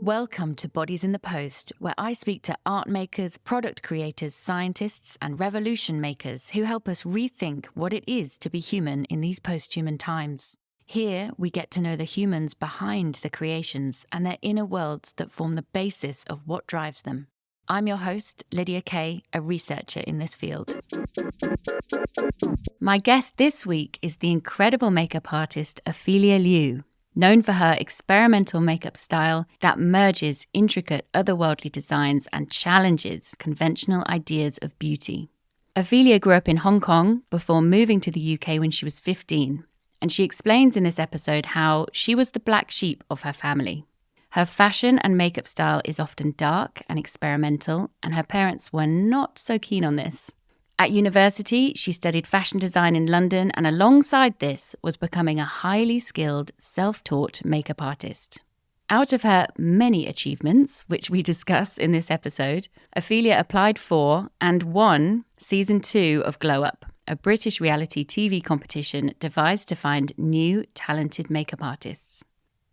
Welcome to Bodies in the Post, where I speak to art makers, product creators, scientists, and revolution makers who help us rethink what it is to be human in these post-human times. Here, we get to know the humans behind the creations and their inner worlds that form the basis of what drives them. I'm your host, Lydia Kay, a researcher in this field. My guest this week is the incredible makeup artist Ophelia Liu, known for her experimental makeup style that merges intricate otherworldly designs and challenges conventional ideas of beauty. Ophelia grew up in Hong Kong before moving to the UK when she was 15, and she explains in this episode how she was the black sheep of her family. Her fashion and makeup style is often dark and experimental, and her parents were not so keen on this. At university, she studied fashion design in London, and alongside this was becoming a highly skilled, self-taught makeup artist. Out of her many achievements, which we discuss in this episode, Ophelia applied for and won Season 2 of Glow Up, a British reality TV competition devised to find new, talented makeup artists.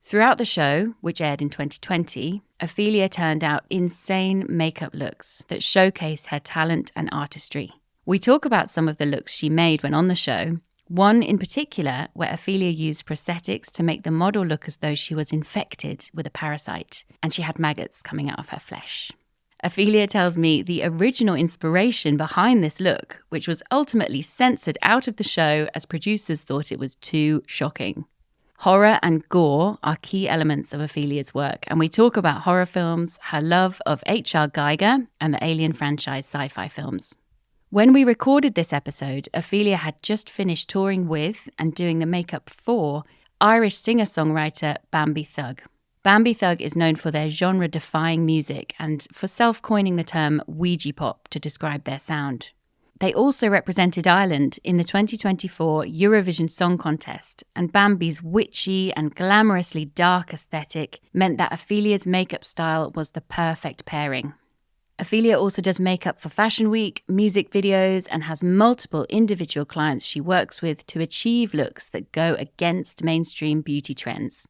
Throughout the show, which aired in 2020, Ophelia turned out insane makeup looks that showcase her talent and artistry. We talk about some of the looks she made when on the show, one in particular where Ophelia used prosthetics to make the model look as though she was infected with a parasite and she had maggots coming out of her flesh. Ophelia tells me the original inspiration behind this look, which was ultimately censored out of the show as producers thought it was too shocking. Horror and gore are key elements of Ophelia's work, and we talk about horror films, her love of H.R. Geiger, and the Alien franchise sci-fi films. When we recorded this episode, Ophelia had just finished touring with and doing the makeup for Irish singer-songwriter Bambie Thug. Bambie Thug is known for their genre-defying music and for self-coining the term Ouija pop to describe their sound. They also represented Ireland in the 2024 Eurovision Song Contest, and Bambie's witchy and glamorously dark aesthetic meant that Ophelia's makeup style was the perfect pairing. Ophelia also does makeup for Fashion Week, music videos, and has multiple individual clients she works with to achieve looks that go against mainstream beauty trends.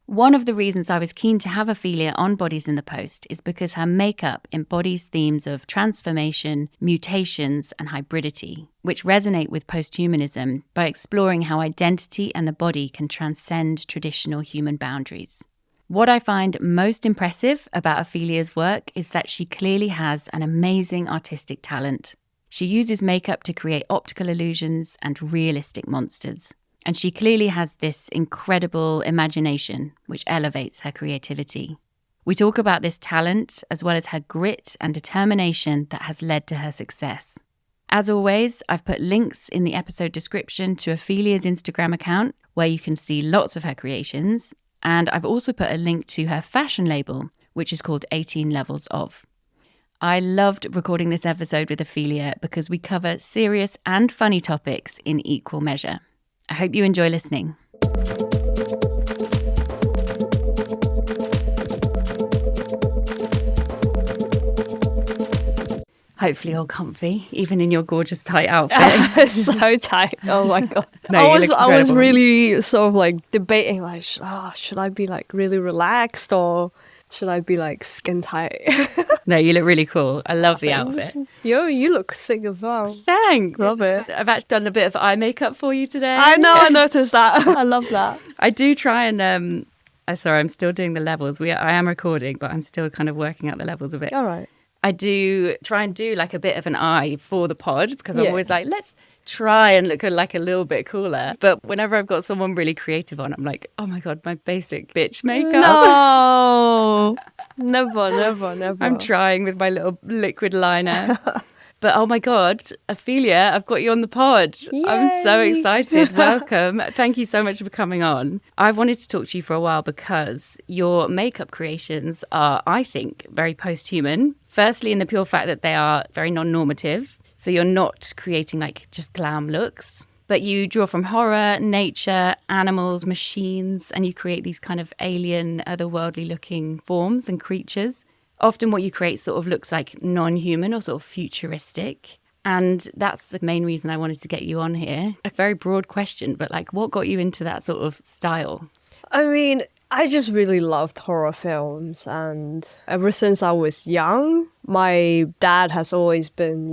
One of the reasons I was keen to have Ophelia on Bodies in the Post is because her makeup embodies themes of transformation, mutations, and hybridity, which resonate with posthumanism by exploring how identity and the body can transcend traditional human boundaries. What I find most impressive about Ophelia's work is that she clearly has an amazing artistic talent. She uses makeup to create optical illusions and realistic monsters. And she clearly has this incredible imagination, which elevates her creativity. We talk about this talent, as well as her grit and determination that has led to her success. As always, I've put links in the episode description to Ophelia's Instagram account, where you can see lots of her creations. And I've also put a link to her fashion label, which is called 18 Levels Of. I loved recording this episode with Ophelia because we cover serious and funny topics in equal measure. I hope you enjoy listening. Hopefully all comfy, even in your gorgeous tight outfit. So tight. Oh my god. No, I was really sort of like debating like, should I be like really relaxed or should I be like skin tight? No, you look really cool. I love the outfit. Yo, you look sick as well. Thanks. Love it. I've actually done a bit of eye makeup for you today. I know, I noticed that. I love that. I do try and sorry, I'm still doing the levels. I am recording, but I'm still kind of working out the levels a bit. All right. I do try and do like a bit of an eye for the pod because I'm always like, let's try and look like a little bit cooler. But whenever I've got someone really creative on, I'm like, oh my God, my basic bitch makeup. No, never. I'm trying with my little liquid liner. But oh my God, Ophelia, I've got you on the pod. Yay. I'm so excited. Welcome. Thank you so much for coming on. I've wanted to talk to you for a while because your makeup creations are, I think, very post-human. Firstly, in the pure fact that they are very non-normative. So you're not creating like just glam looks. But you draw from horror, nature, animals, machines, and you create these kind of alien, otherworldly looking forms and creatures. Often what you create sort of looks like non-human or sort of futuristic. And that's the main reason I wanted to get you on here. A very broad question, but like what got you into that sort of style? I mean, I just really loved horror films, and ever since I was young, my dad has always been,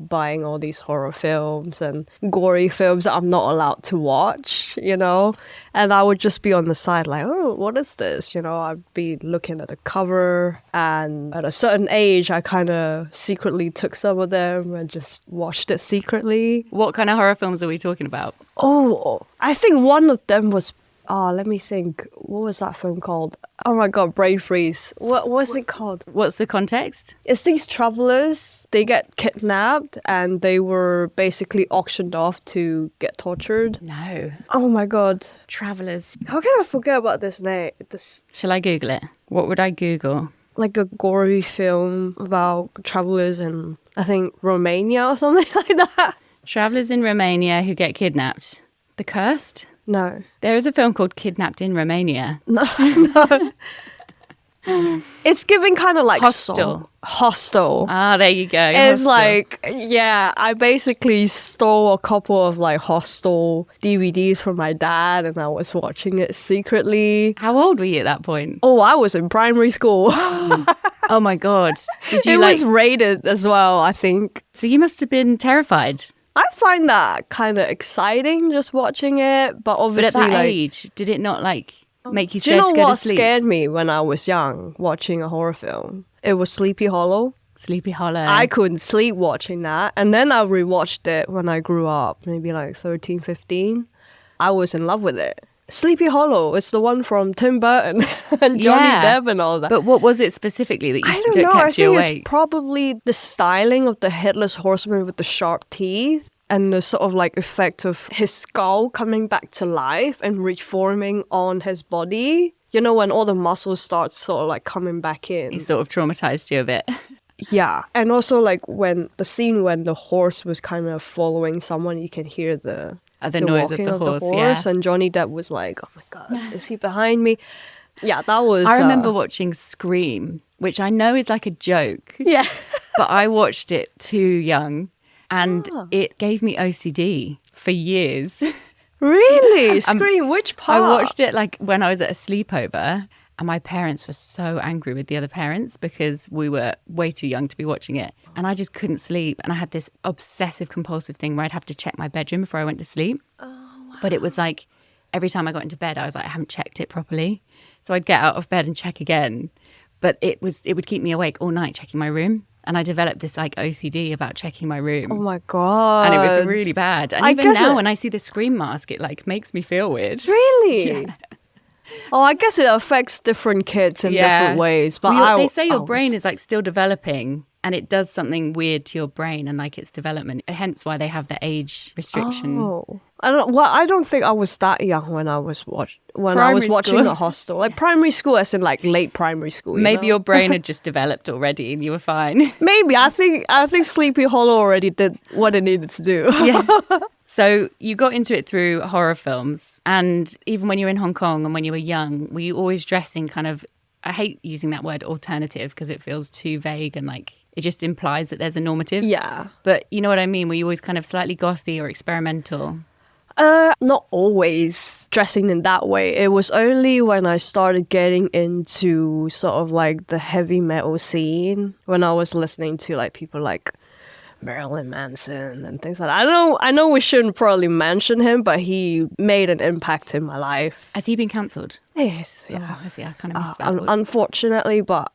buying all these horror films and gory films that I'm not allowed to watch, and I would just be on the side like, oh, what is this? I'd be looking at the cover, and at a certain age, I kind of secretly took some of them and just watched it secretly. What kind of horror films are we talking about? Oh, I think one of them was let me think. What was that film called? Oh my god, brain freeze. What was it called? What's the context? It's these travelers. They get kidnapped and they were basically auctioned off to get tortured. No. Oh my god. Travelers. How can I forget about this name? Shall I Google it? What would I Google? Like a gory film about travelers in, I think, Romania or something like that. Travelers in Romania who get kidnapped. The Cursed? No. There is a film called Kidnapped in Romania. No. It's giving kind of like Hostel. Hostel. Ah, there you go. It's Hostel. like, yeah, I basically stole a couple of like Hostel DVDs from my dad and I was watching it secretly. How old were you at that point? Oh, I was in primary school. Oh my God. Did you It was rated as well, I think. So you must have been terrified. I find that kind of exciting just watching it, but obviously But at that like, age, did it not like make you do you scared know to go what to sleep? scared me when I was young watching a horror film? It was Sleepy Hollow. Sleepy Hollow. I couldn't sleep watching that. And then I rewatched it when I grew up, maybe like 13, 15. I was in love with it. Sleepy Hollow, it's the one from Tim Burton and Johnny Depp and all that. But what was it specifically that you I don't that know. kept I you think awake? it's probably the styling of the headless horseman with the sharp teeth and the sort of like effect of his skull coming back to life and reforming on his body. You know, when all the muscles start sort of like coming back in. It sort of traumatized you a bit. Yeah. And also like when the scene when the horse was kind of following someone, you can hear the noise of walking the horse, yeah. And Johnny Depp was like, oh my God, is he behind me? Yeah, that was... I remember watching Scream, which I know is like a joke. Yeah. But I watched it too young and it gave me OCD for years. Really? Scream, which part? I watched it like when I was at a sleepover and my parents were so angry with the other parents because we were way too young to be watching it. And I just couldn't sleep. And I had this obsessive compulsive thing where I'd have to check my bedroom before I went to sleep. Oh, wow. But it was like every time I got into bed, I was like, I haven't checked it properly. So I'd get out of bed and check again. But it would keep me awake all night checking my room. And I developed this like OCD about checking my room. Oh my God. And it was really bad. And even now when I see the Scream mask, it like makes me feel weird. Really? Yeah. Oh, I guess it affects different kids in different ways. But they say your brain is like still developing and it does something weird to your brain and like its development. Hence why they have the age restriction. Oh. I don't think I was that young when I was watching The Hostel. Like primary school as in like late primary school. Maybe your brain had just developed already and you were fine. Maybe. I think Sleepy Hollow already did what it needed to do. Yeah. So you got into it through horror films. And even when you were in Hong Kong and when you were young, were you always dressing kind of, I hate using that word alternative because it feels too vague and like it just implies that there's a normative. Yeah. But you know what I mean? Were you always kind of slightly gothy or experimental? Not always dressing in that way. It was only when I started getting into sort of like the heavy metal scene, when I was listening to like people like Marilyn Manson and things like that. I know we shouldn't probably mention him, but he made an impact in my life. Has he been cancelled? Yes, yeah. Oh, has he? I kind of missed that. Unfortunately, but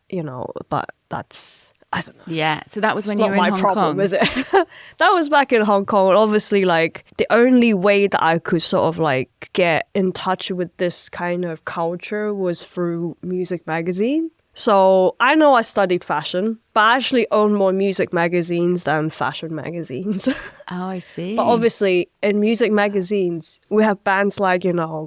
that's... I don't know. Yeah, so that was when you were in Hong Kong. It's not my problem, is it? That was back in Hong Kong. And obviously, like, the only way that I could sort of, like, get in touch with this kind of culture was through music magazine. So I know I studied fashion, but I actually own more music magazines than fashion magazines. Oh, I see. But obviously, in music magazines, we have bands like,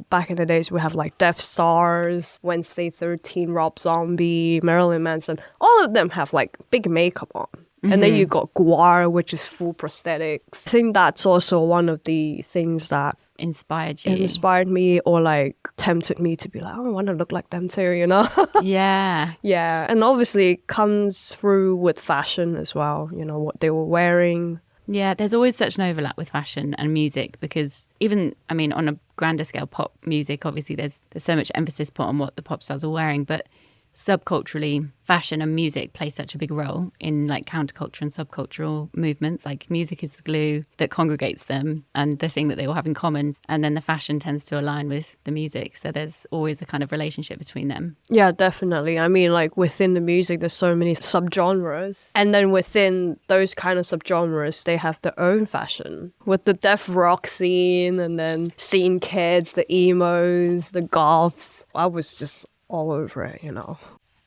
back in the days, we have like Death Stars, Wednesday 13, Rob Zombie, Marilyn Manson. All of them have like big makeup on. And then you got Guar, which is full prosthetics. I think that's also one of the things that inspired me or like tempted me to be like, oh, I want to look like them too, you know? Yeah. Yeah. And obviously it comes through with fashion as well, you know, what they were wearing. Yeah, there's always such an overlap with fashion and music because even, I mean, on a grander scale, pop music, obviously there's so much emphasis put on what the pop stars are wearing, but subculturally, fashion and music play such a big role in like counterculture and subcultural movements. Like music is the glue that congregates them and the thing that they all have in common. And then the fashion tends to align with the music. So there's always a kind of relationship between them. Yeah, definitely. I mean, like within the music, there's so many subgenres. And then within those kind of subgenres, they have their own fashion with the death rock scene and then scene kids, the emos, the goths. I was just all over it, you know.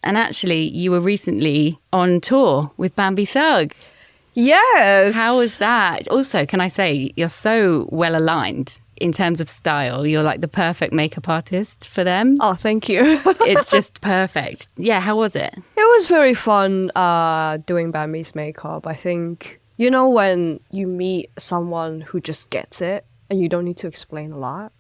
And actually, you were recently on tour with Bambie Thug. Yes. How was that? Also, can I say, you're so well aligned in terms of style. You're like the perfect makeup artist for them. Oh, thank you. It's just perfect. Yeah, how was it? It was very fun doing Bambie's makeup. I think, you know, when you meet someone who just gets it and you don't need to explain a lot.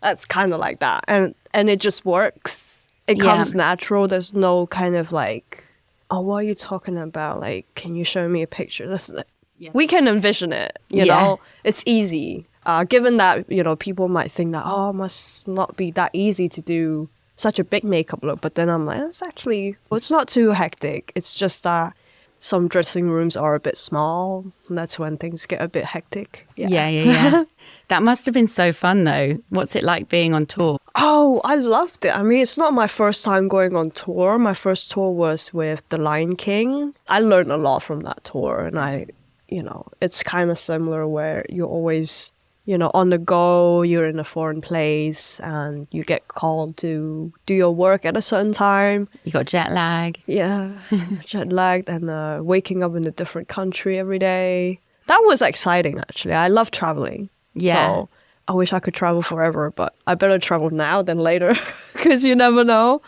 That's kind of like that. And it just works. It comes natural. There's no kind of like, oh, what are you talking about? Like, can you show me a picture? We can envision it, you know? It's easy. Given that, you know, people might think that, oh, it must not be that easy to do such a big makeup look. But then I'm like, it's not too hectic. It's just that some dressing rooms are a bit small. And that's when things get a bit hectic. Yeah. That must have been so fun, though. What's it like being on tour? Oh, I loved it. I mean, it's not my first time going on tour. My first tour was with The Lion King. I learned a lot from that tour. And it's kind of similar where you're always, you know, on the go, you're in a foreign place and you get called to do your work at a certain time. You got jet lag. Yeah, jet lagged and waking up in a different country every day. That was exciting, actually. I love traveling. Yeah. So I wish I could travel forever, but I better travel now than later because you never know.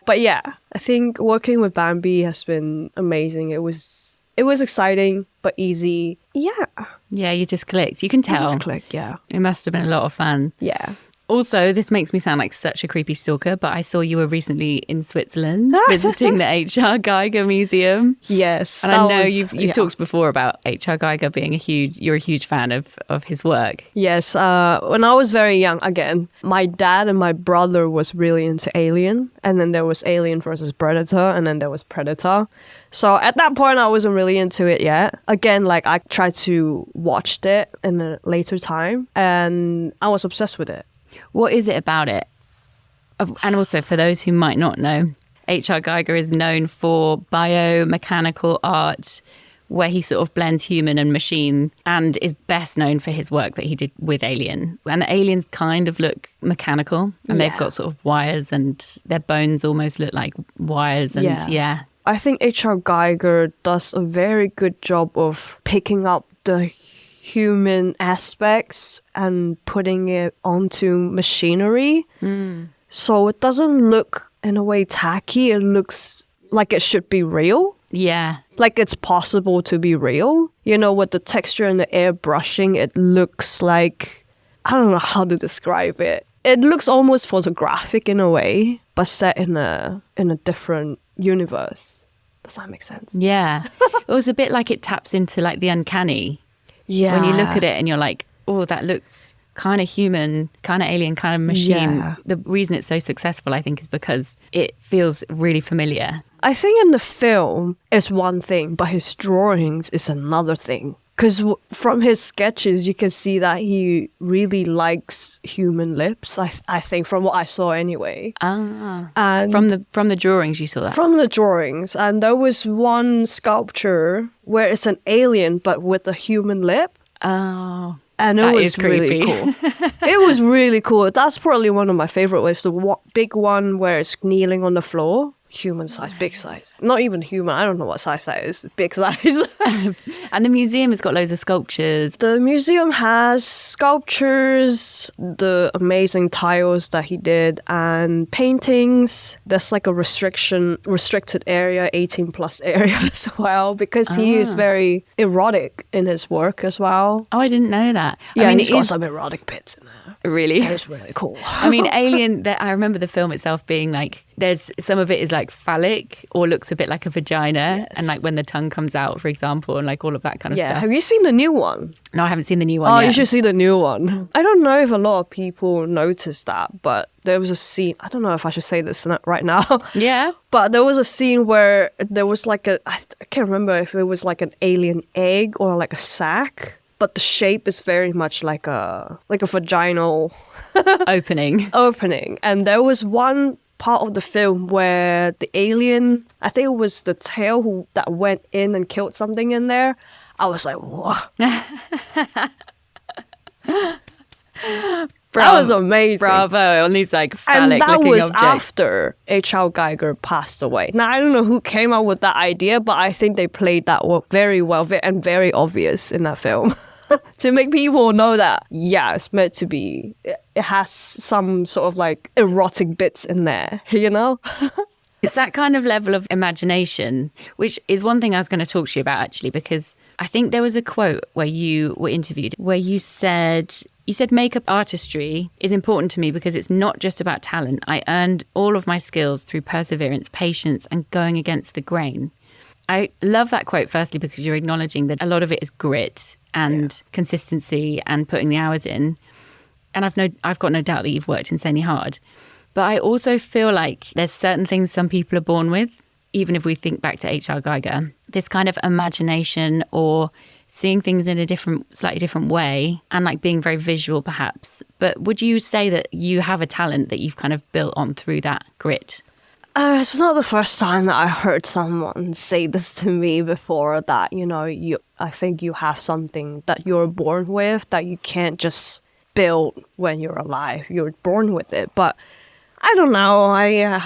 But yeah, I think working with Bambie has been amazing. It was exciting, but easy. Yeah. Yeah, you just clicked. You can tell. Just clicked, yeah. It must have been a lot of fun. Yeah. Also, this makes me sound like such a creepy stalker, but I saw you were recently in Switzerland visiting the H.R. Geiger Museum. Yes. And I know you've talked before about H.R. Geiger being you're a huge fan of his work. Yes. When I was very young, again, my dad and my brother was really into Alien. And then there was Alien versus Predator. And then there was Predator. So at that point, I wasn't really into it yet. Again, like I tried to watch it in a later time. And I was obsessed with it. What is it about it? And also, for those who might not know, H.R. Geiger is known for biomechanical art, where he sort of blends human and machine, and is best known for his work that he did with Alien. And the aliens kind of look mechanical, and they've got sort of wires, and their bones almost look like wires. And I think H.R. Geiger does a very good job of picking up the human aspects and putting it onto machinery. So it doesn't look in a way tacky. It looks like it should be real. Yeah. Like it's possible to be real. You know, with the texture and the airbrushing, it looks like, I don't know how to describe it. It looks almost photographic in a way, but set in a different universe. Does that make sense? Yeah. It was a bit like it taps into like the uncanny. Yeah. When you look at it and you're like, oh, that looks kind of human, kind of alien, kind of machine. Yeah. The reason it's so successful, I think, is because it feels really familiar. I think in the film, it's one thing, but his drawings is another thing. Because from his sketches, you can see that he really likes human lips, I think, from what I saw anyway. Ah. And from the drawings, you saw that? From the drawings. And there was one sculpture where it's an alien, but with a human lip. Oh. And it was really cool. It was really cool. That's probably one of my favorite ones. The big one where it's kneeling on the floor. human size, big size. Not even human. I don't know what size that is. Big size. And the museum has got loads of sculptures. The museum has sculptures, the amazing tiles that he did, and paintings. There's like a restricted area, 18 plus area as well, because he is very erotic in his work as well. Oh, I didn't know that. Yeah, I mean, he's got some erotic bits in there. Really? It's really cool. I mean, Alien, I remember the film itself being like, there's some of it is like phallic or looks a bit like a vagina. Yes. And like when the tongue comes out, for example, and like all of that kind of Yeah, stuff. have you seen the new one? No, I haven't seen the new one Oh, yet. you should see the new one. I don't know if a lot of people noticed that, but there was a scene. I don't know if I should say this right now. Yeah. But there was a scene where there was like I can't remember if it was like an alien egg or like a sack, but the shape is very much like a vaginal opening. And there was one part of the film where the alien, I think it was the tail that went in and killed something in there. I was like, whoa. That was amazing. Bravo on these like phallic and that looking was objects. after H.R. Geiger passed away. Now, I don't know who came up with that idea, but I think they played that very well and very obvious in that film. To make people know that, yeah, it's meant to be, it has some sort of like erotic bits in there, you know? It's that kind of level of imagination, which is one thing I was going to talk to you about actually, because I think there was a quote where you were interviewed where you said makeup artistry is important to me because it's not just about talent. I earned all of my skills through perseverance, patience, and going against the grain. I love that quote, firstly, because you're acknowledging that a lot of it is grit and consistency and putting the hours in. And I've got no doubt that you've worked insanely hard. But I also feel like there's certain things some people are born with, even if we think back to H.R. Geiger, this kind of imagination or seeing things in a slightly different way and like being very visual perhaps. But would you say that you have a talent that you've kind of built on through that grit? It's not the first time that I heard someone say this to me before, that, you know, I think you have something that you're born with that you can't just build when you're alive. You're born with it. But I don't know.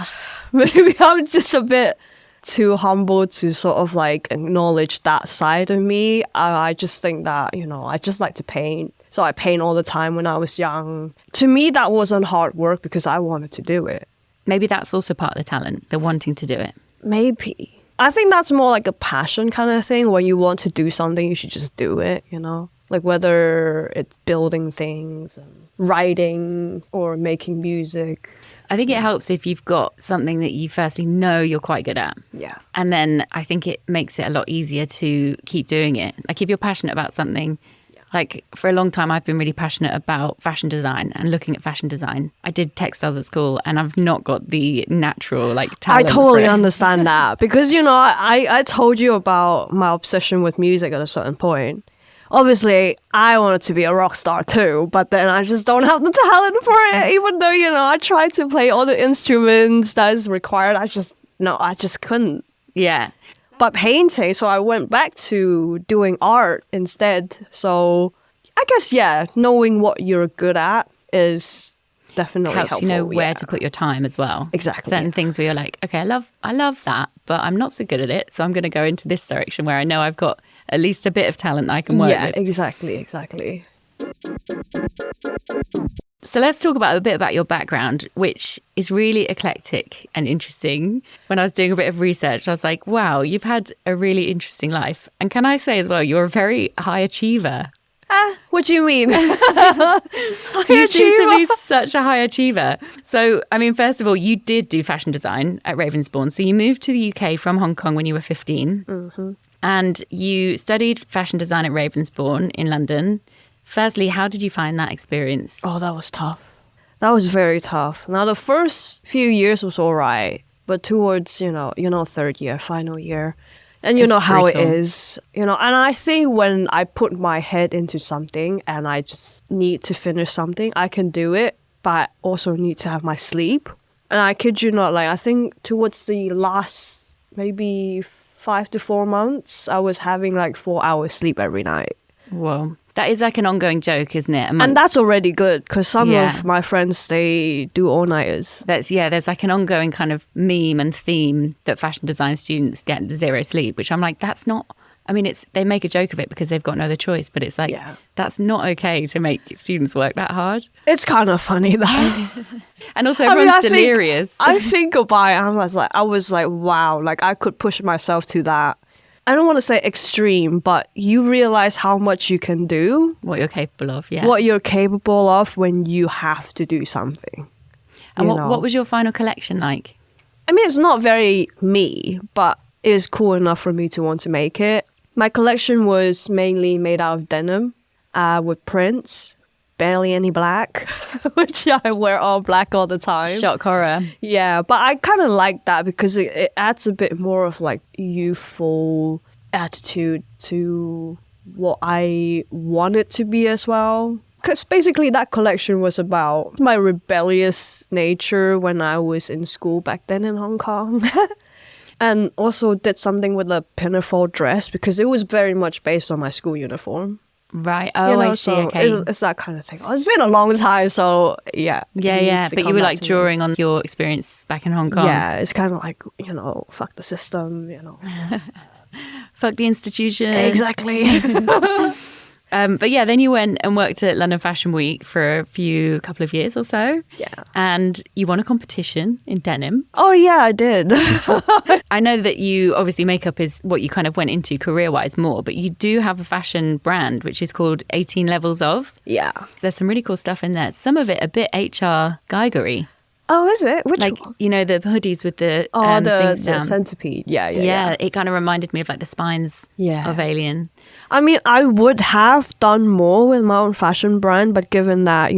Maybe I'm just a bit too humble to sort of like acknowledge that side of me. I just think that, you know, I just like to paint. So I paint all the time when I was young. To me, that wasn't hard work because I wanted to do it. Maybe that's also part of the talent, the wanting to do it. Maybe. I think that's more like a passion kind of thing. When you want to do something, you should just do it, you know? Like whether it's building things, and writing, or making music. I think it helps if you've got something that you firstly know you're quite good at. Yeah. And then I think it makes it a lot easier to keep doing it. Like if you're passionate about something, like for a long time, I've been really passionate about fashion design and looking at fashion design. I did textiles at school and I've not got the natural like talent. I totally understand that because, you know, I told you about my obsession with music at a certain point. Obviously, I wanted to be a rock star too, but then I just don't have the talent for it. Even though, you know, I tried to play all the instruments that is required, I just couldn't. Yeah. But painting, so I went back to doing art instead. So I guess, yeah, knowing what you're good at is definitely helps helpful. You know where to put your time as well. Exactly. Certain things where you're like, okay, I love that, but I'm not so good at it. So I'm going to go into this direction where I know I've got at least a bit of talent that I can work with. Yeah, exactly. So let's talk a bit about your background, which is really eclectic and interesting. When I was doing a bit of research, I was like, wow, you've had a really interesting life. And can I say as well, you're a very high achiever. What do you mean? You seem to be such a high achiever. So, I mean, first of all, you did do fashion design at Ravensbourne. So you moved to the UK from Hong Kong when you were 15. Mm-hmm. And you studied fashion design at Ravensbourne in London. Firstly, how did you find that experience? Oh, that was tough. That was very tough. Now, the first few years was all right. But towards, you know, third year, final year, and you know how it is, you know, and I think when I put my head into something and I just need to finish something, I can do it, but I also need to have my sleep. And I kid you not, like, I think towards the last maybe 5 to 4 months, I was having like 4 hours sleep every night. Whoa. That is like an ongoing joke, isn't it? And that's already good because some Yeah. of my friends, they do all-nighters. There's like an ongoing kind of meme and theme that fashion design students get 0 sleep, which I'm like, that's not, I mean, they make a joke of it because they've got no other choice, but it's like, that's not okay to make students work that hard. It's kind of funny though. And also everyone's delirious. I think about it, I was like, wow, like I could push myself to that. I don't want to say extreme, but you realize how much you can do. What you're capable of, yeah. What you're capable of when you have to do something. And what was your final collection like? I mean, it's not very me, but it was cool enough for me to want to make it. My collection was mainly made out of denim with prints, barely any black, which I wear all black all the time. Shock horror. Yeah, but I kind of like that because it adds a bit more of like youthful attitude to what I want it to be as well. Because basically that collection was about my rebellious nature when I was in school back then in Hong Kong. And also did something with a pinafore dress because it was very much based on my school uniform. Right. Oh, I see. So Okay. it's that kind of thing. It's been a long time, so yeah. Yeah. But you were like drawing on your experience back in Hong Kong. Yeah, it's kind of like, fuck the system, Fuck the institution. Exactly. But yeah, then you went and worked at London Fashion Week for a couple of years or so. Yeah. And you won a competition in denim. Oh yeah, I did. I know that you, obviously makeup is what you kind of went into career-wise more, but you do have a fashion brand which is called 18 Levels Of. Yeah. There's some really cool stuff in there. Some of it a bit HR Geigery. Oh, is it? Which like, one? The hoodies with the the things down. centipede. Yeah. It kind of reminded me of like the spines of Alien. I mean, I would have done more with my own fashion brand, but given that,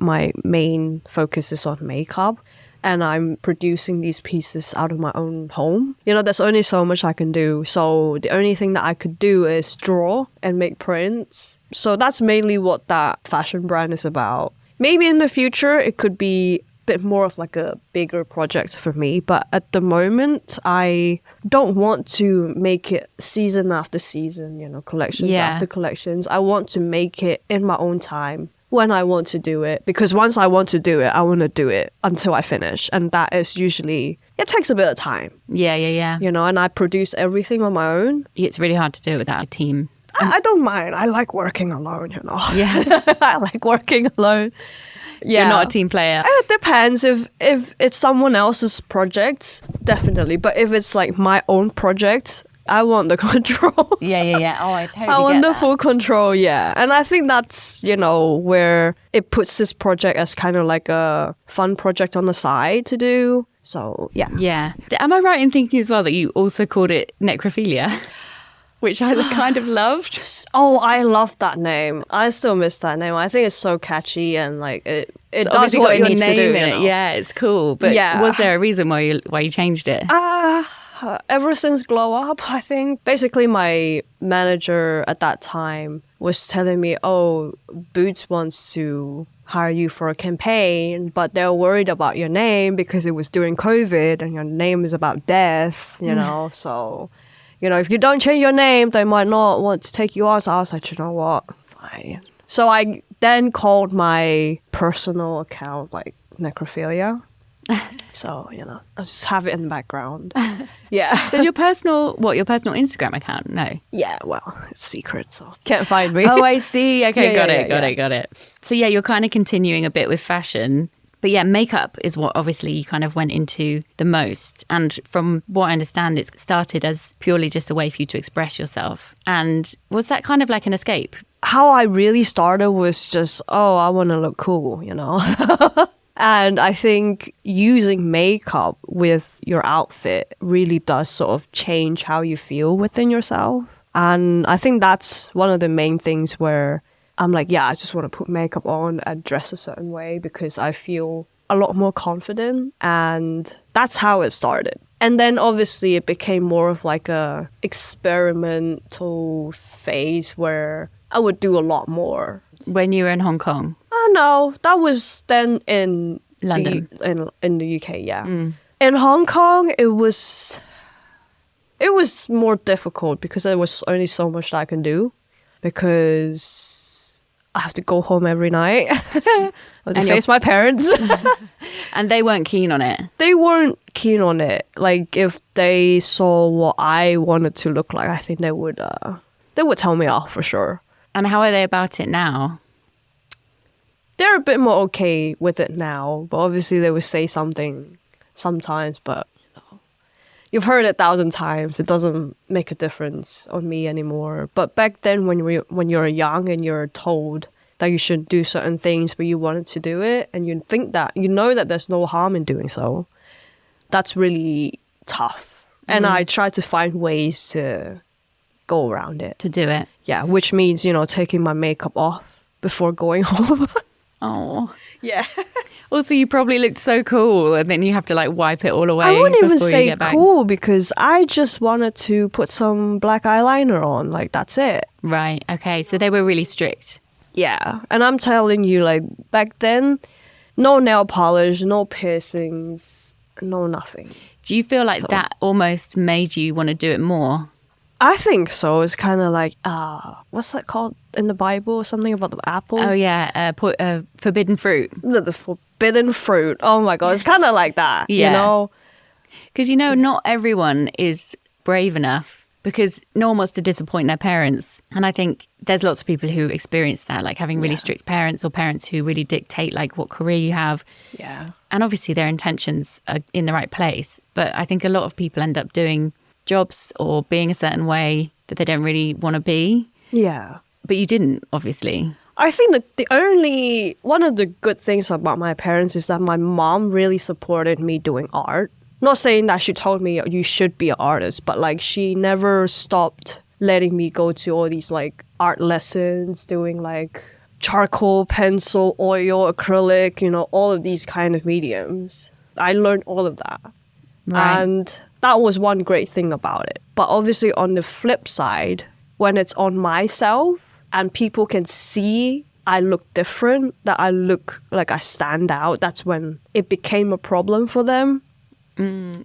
my main focus is on makeup and I'm producing these pieces out of my own home, there's only so much I can do. So the only thing that I could do is draw and make prints. So that's mainly what that fashion brand is about. Maybe in the future, it could be bit more of like a bigger project for me, but at the moment I don't want to make it season after season, collections after collections. I want to make it in my own time when I want to do it, because once I want to do it, I want to do it until I finish, and that is usually, it takes a bit of time. Yeah. And I produce everything on my own. It's really hard to do it without a team. I don't mind. I like working alone, Yeah. I like working alone. Yeah. You're not a team player. It depends. If it's someone else's project, definitely. But if it's like my own project, I want the control. Yeah. Oh, I totally I want get the that. full control, yeah. And I think that's, where it puts this project as kind of like a fun project on the side to do. So, yeah. Yeah. Am I right in thinking as well that you also called it necrophilia? Which I kind of loved. Oh, I love that name. I still miss that name. I think it's so catchy and like it It's does obviously what got it your needs to name do. in it. Yeah, it's cool. But was there a reason why you changed it? Ever since Glow Up, I think. Basically, my manager at that time was telling me, oh, Boots wants to hire you for a campaign, but they're worried about your name because it was during COVID and your name is about death, so... if you don't change your name, they might not want to take you on. So I was like, you know what? Fine. So I then called my personal account, like, necrophilia. So, I just have it in the background. Yeah. So your personal Instagram account? No. Yeah, well, it's secret, so can't find me. Oh, I see. Okay, Yeah, got it. So yeah, you're kind of continuing a bit with fashion. But yeah, makeup is what obviously you kind of went into the most. And from what I understand, it started as purely just a way for you to express yourself. And was that kind of like an escape? How I really started was just, I want to look cool, And I think using makeup with your outfit really does sort of change how you feel within yourself. And I think that's one of the main things where I'm like, yeah, I just want to put makeup on and dress a certain way because I feel a lot more confident. And that's how it started. And then obviously it became more of like a experimental phase where I would do a lot more. When you were in Hong Kong? Oh, no, that was then in London. In the UK, yeah. In Hong Kong, it was more difficult because there was only so much that I can do. because I have to go home every night. I have to face my parents. And they weren't keen on it? They weren't keen on it. Like, if they saw what I wanted to look like, I think they would tell me off for sure. And how are they about it now? They're a bit more okay with it now, but obviously they would say something sometimes, but you've heard it 1,000 times. It doesn't make a difference on me anymore. But back then, when you're young and you're told that you should do certain things, but you wanted to do it, and you think that, you know that there's no harm in doing so, that's really tough. And I try to find ways to go around it. To do it? Yeah, which means, taking my makeup off before going home. Oh. Yeah. Also, you probably looked so cool, and then you have to like wipe it all away. I wouldn't even before you say get back. cool, because I just wanted to put some black eyeliner on. Like, that's it. Right. Okay. So they were really strict. Yeah. And I'm telling you, like, back then, no nail polish, no piercings, no nothing. Do you feel like that almost made you want to do it more? I think so. It's kind of like, what's that called in the Bible? Something about the apple? Oh, yeah. Forbidden fruit. The forbidden fruit. Oh, my God. It's kind of like that, Yeah. you know? Because, not everyone is brave enough, because no one wants to disappoint their parents. And I think there's lots of people who experience that, like having really strict parents, or parents who really dictate like what career you have. Yeah. And obviously their intentions are in the right place. But I think a lot of people end up doing jobs or being a certain way that they don't really want to be. Yeah. But you didn't, obviously. I think that one of the good things about my parents is that my mom really supported me doing art. Not saying that she told me you should be an artist, but like she never stopped letting me go to all these like art lessons, doing like charcoal, pencil, oil, acrylic, all of these kind of mediums. I learned all of that. Right. And that was one great thing about it. But obviously on the flip side, when it's on myself and people can see I look different, that I look like I stand out, that's when it became a problem for them.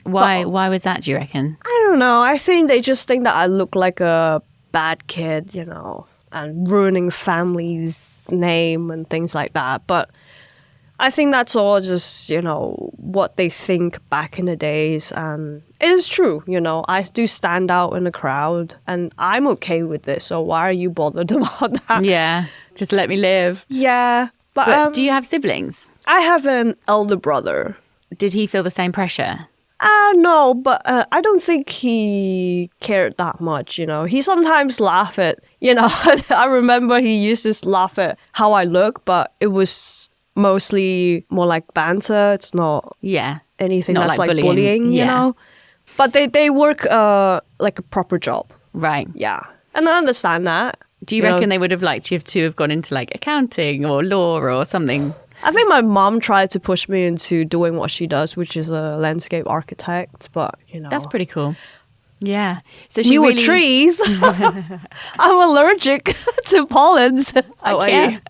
Why was that, do you reckon? I don't know. I think they just think that I look like a bad kid, and ruining family's name and things like that. But I think that's all just, what they think back in the days. And it is true, I do stand out in the crowd and I'm okay with this. So why are you bothered about that? Yeah, just let me live. Yeah. But do you have siblings? I have an elder brother. Did he feel the same pressure? No, but I don't think he cared that much, He sometimes laughed at, I remember he used to laugh at how I look, but it was mostly more like banter. It's not anything Not that's like like bullying. bullying, Yeah. But they work like a proper job. Right. Yeah. And I understand that. Do you reckon they would have liked you to have gone into like accounting or law or something? I think my mom tried to push me into doing what she does, which is a landscape architect, but That's pretty cool. Yeah. So she really... trees. I'm allergic to pollens. I can't.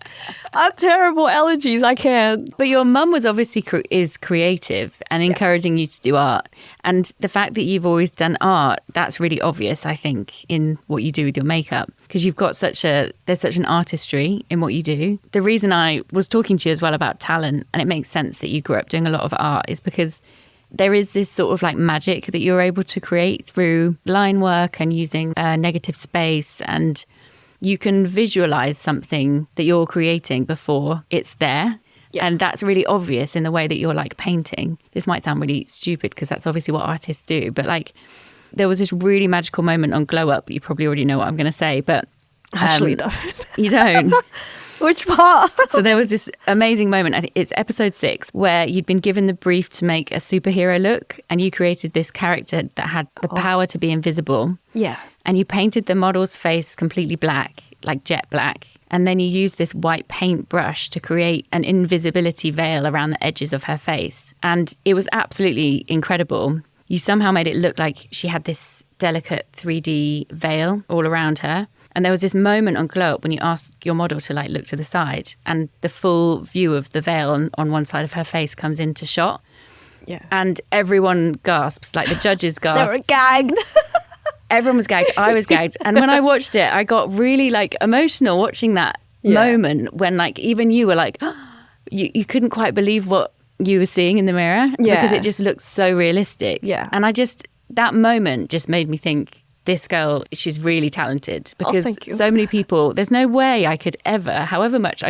I have terrible allergies. I can't. But your mum was obviously is creative and encouraging you to do art. And the fact that you've always done art, that's really obvious, I think, in what you do with your makeup. Because you've got there's such an artistry in what you do. The reason I was talking to you as well about talent, and it makes sense that you grew up doing a lot of art, is because there is this sort of like magic that you're able to create through line work and using negative space, and you can visualize something that you're creating before it's there. Yeah. And that's really obvious in the way that you're like painting. This might sound really stupid because that's obviously what artists do, but like there was this really magical moment on Glow Up. You probably already know what I'm going to say, but actually don't. You don't. Which part? So there was this amazing moment, I think it's episode 6, where you'd been given the brief to make a superhero look, and you created this character that had the power to be invisible. Yeah. And you painted the model's face completely black, like jet black. And then you used this white paint brush to create an invisibility veil around the edges of her face. And it was absolutely incredible. You somehow made it look like she had this delicate 3D veil all around her. And there was this moment on Glow Up when you asked your model to like look to the side, and the full view of the veil on one side of her face comes into shot. Yeah. And everyone gasps, like the judges gasp. They were gagged. Everyone was gagged. I was gagged. And when I watched it, I got really like emotional watching that moment when like even you were like, you couldn't quite believe what you were seeing in the mirror because it just looked so realistic. Yeah. And that moment just made me think, this girl, she's really talented because so many people, there's no way I could ever, however much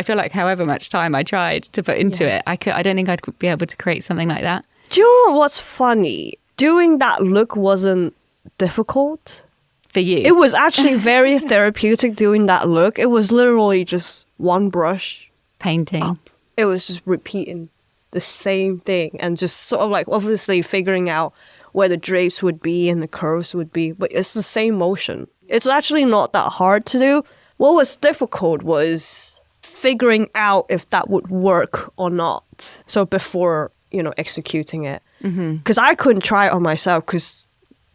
time I tried to put into it, I don't think I'd be able to create something like that. Do you know what's funny? Doing that look wasn't difficult. For you? It was actually very therapeutic doing that look. It was literally just one brush. Painting. Up. It was just repeating the same thing and just sort of like obviously figuring out where the drapes would be and the curves would be, but it's the same motion. It's actually not that hard to do. What was difficult was figuring out if that would work or not. So before, executing it. Because I couldn't try it on myself because,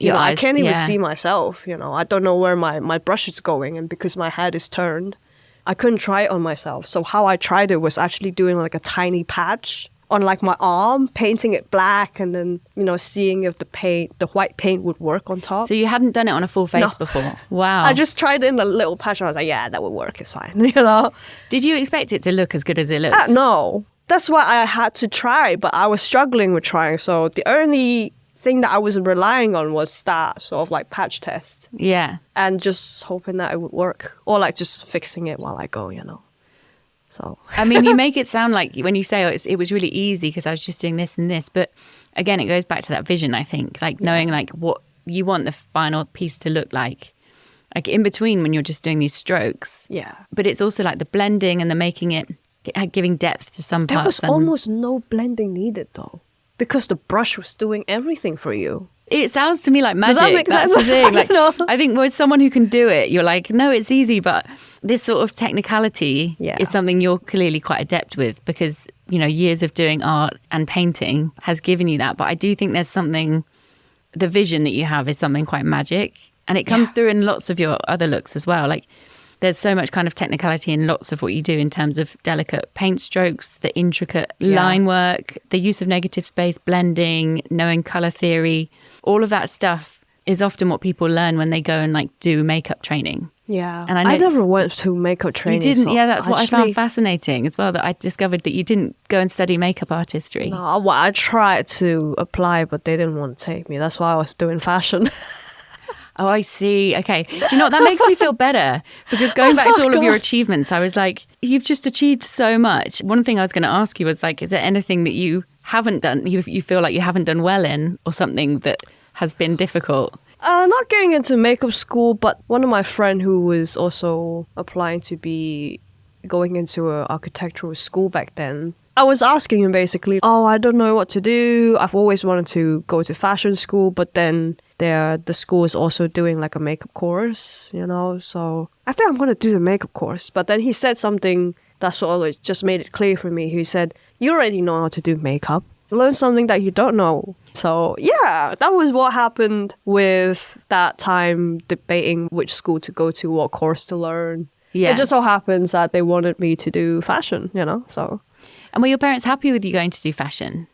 I can't even see myself. I don't know where my brush is going, and because my head is turned, I couldn't try it on myself. So how I tried it was actually doing like a tiny patch on like my arm, painting it black, and then seeing if the white paint would work on top. So you hadn't done it on a full face before? Wow. I just tried it in a little patch and I was like, yeah, that would work, it's fine. Did you expect it to look as good as it looks? No, that's why I had to try, but I was struggling with trying. So the only thing that I was relying on was that sort of like patch test. Yeah. And just hoping that it would work, or like just fixing it while I go, So I mean, you make it sound like when you say it was really easy because I was just doing this and this, but again, it goes back to that vision. I think like knowing like what you want the final piece to look like in between when you're just doing these strokes. Yeah, but it's also like the blending and the making it giving depth to some parts. There was almost no blending needed though, because the brush was doing everything for you. It sounds to me like magic. Does that make sense? That's the thing. Like, I think with someone who can do it, you're like, no, it's easy. But this sort of technicality is something you're clearly quite adept with because, years of doing art and painting has given you that. But I do think there's something, the vision that you have is something quite magic. And it comes through in lots of your other looks as well. Like there's so much kind of technicality in lots of what you do in terms of delicate paint strokes, the intricate line work, the use of negative space, blending, knowing color theory. All of that stuff is often what people learn when they go and like do makeup training. Yeah. And I never went to makeup training. You didn't? So yeah, that's what I found fascinating as well, that I discovered that you didn't go and study makeup artistry. No, well, I tried to apply, but they didn't want to take me. That's why I was doing fashion. Oh, I see. Okay. Do you know what? That makes me feel better because going back to all of your achievements, I was like, you've just achieved so much. One thing I was going to ask you was like, is there anything that you haven't done, you feel like you haven't done well in, or something that has been difficult? Not getting into makeup school, but one of my friend who was also applying to be going into an architectural school back then, I was asking him basically, I don't know what to do. I've always wanted to go to fashion school, but then the school is also doing like a makeup course, so I think I'm going to do the makeup course. But then he said something that sort of just made it clear for me. He said, you already know how to do makeup. Learn something that you don't know. So yeah, that was what happened with that time debating which school to go to, what course to learn. Yeah. It just so happens that they wanted me to do fashion, so. And were your parents happy with you going to do fashion?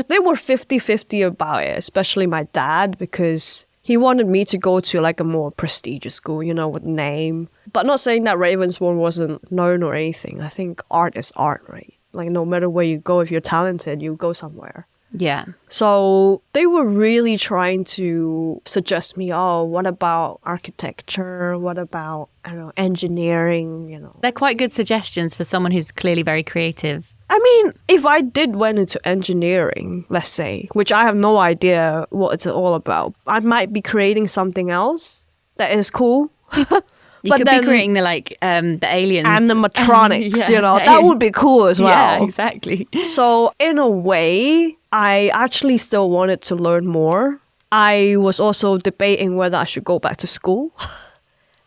They were 50-50 about it, especially my dad, because he wanted me to go to like a more prestigious school, with name. But not saying that Ravensbourne wasn't known or anything. I think art is art, right? Like no matter where you go, if you're talented, you go somewhere. Yeah. So they were really trying to suggest me, what about architecture? What about, engineering, They're quite good suggestions for someone who's clearly very creative. I mean, if I went into engineering, let's say, which I have no idea what it's all about, I might be creating something else that is cool. You could be creating the aliens. Animatronics, that would be cool as well. Yeah, exactly. So in a way, I actually still wanted to learn more. I was also debating whether I should go back to school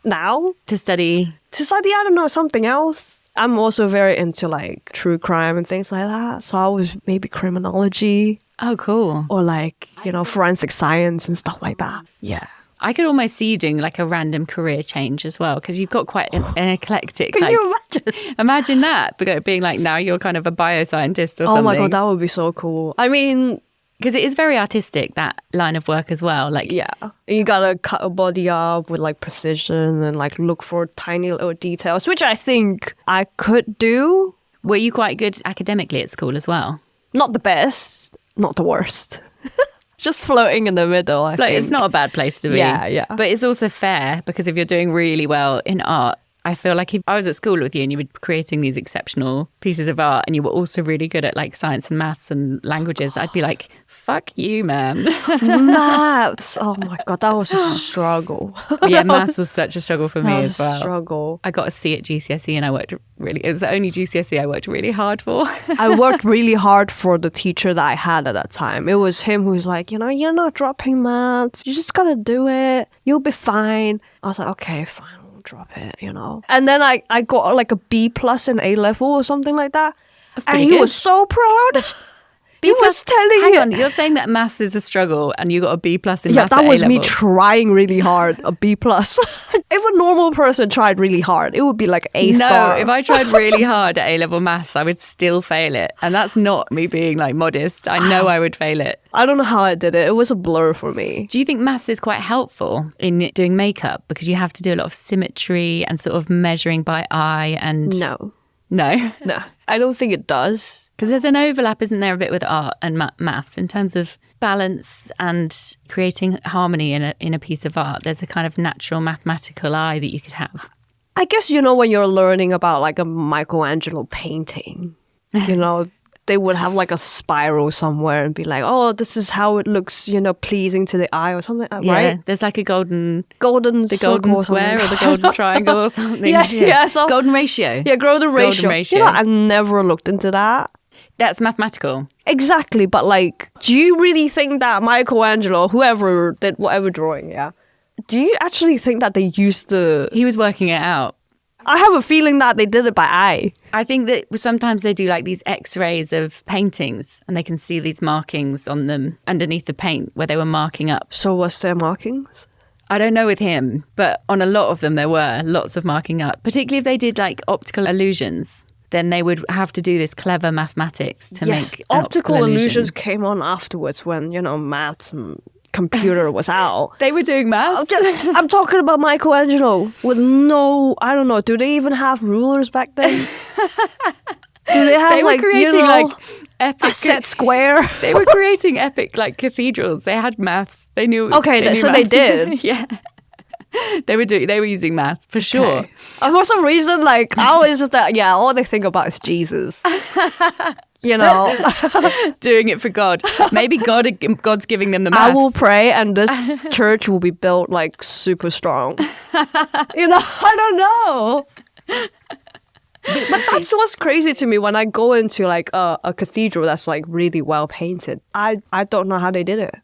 now. To study, I don't know, something else. I'm also very into like true crime and things like that. So I was maybe criminology. Oh, cool. Or like, forensic science and stuff like that. Yeah. I could almost see you doing like a random career change as well, because you've got quite an eclectic. Can you imagine? Imagine that, being like now you're kind of a bioscientist or something. Oh my God, that would be so cool. I mean, Because it is very artistic, that line of work as well. Like, Yeah. You gotta cut a body up with like precision and like look for tiny little details, which I think I could do. were you quite good academically at school as well? Not the best, not the worst. Just floating in the middle, I think. It's not a bad place to be. Yeah. But it's also fair because if you're doing really well in art, I feel like if I was at school with you and you were creating these exceptional pieces of art and you were also really good at like science and maths and languages, I'd be like, fuck you, man. Maths. Oh my God, that was a struggle. Yeah, maths was such a struggle for me as well. Struggle. I got a C at GCSE and it was the only GCSE I worked really hard for. I worked really hard for the teacher that I had at that time. It was him who was like, you're not dropping maths. You just gotta do it. You'll be fine. I was like, okay, fine. Drop it, and then I got like a B plus in A level or something like that, and he was so proud. He was telling me, hang on, you're saying that maths is a struggle and you got a B plus in maths that at was me A-level. trying really hard, a B plus. If a normal person tried really hard, it would be like A star. No, if I tried really hard at A-level maths, I would still fail it. And that's not me being like modest. I know I would fail it. I don't know how I did it. It was a blur for me. Do you think maths is quite helpful in doing makeup? Because you have to do a lot of symmetry and sort of measuring by eye and... No, I don't think it does. Because there's an overlap, isn't there, a bit with art and maths in terms of balance and creating harmony in a piece of art. There's a kind of natural mathematical eye that you could have. I guess, when you're learning about like a Michelangelo painting, they would have like a spiral somewhere and be like, oh, this is how it looks, pleasing to the eye or something, right? There's like a golden golden square or the golden triangle or something. So, golden ratio. Yeah, golden ratio. ratio. I never looked into that. That's mathematical. Exactly, but like, do you really think that Michelangelo, whoever did whatever drawing, do you actually think that they used the... He was working it out. I have a feeling that they did it by eye. I think that sometimes they do like these x-rays of paintings and they can see these markings on them underneath the paint where they were marking up. So was there markings? I don't know with him, but on a lot of them there were lots of marking up, particularly if they did like optical illusions. Then they would have to do this clever mathematics to make an optical illusion. illusions came on afterwards when, maths and computer was out. They were doing maths? I'm talking about Michelangelo with no, I don't know, do they even have rulers back then? Do they have they were creating like epic a set square? They were creating epic like cathedrals. They had maths. They knew. Okay, they so maths. they did. Yeah. They were using maths for sure. Okay. For some reason, like I always just that all they think about is Jesus. Doing it for God. Maybe God's giving them the maths. I will pray, and this church will be built like super strong. I don't know. But that's what's crazy to me when I go into like a cathedral that's like really well painted. I don't know how they did it.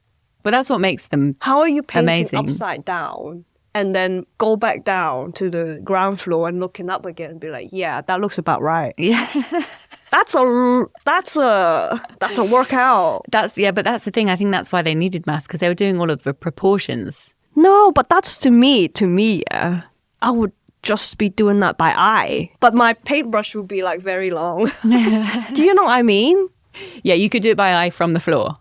But that's what makes them How are you painting amazing. Upside down and then go back down to the ground floor and looking up again and be like, yeah, that looks about right. Yeah. That's a workout. But that's the thing. I think that's why they needed maths, because they were doing all of the proportions. No, but that's to me, I would just be doing that by eye. But my paintbrush would be like very long. Do you know what I mean? Yeah, you could do it by eye from the floor.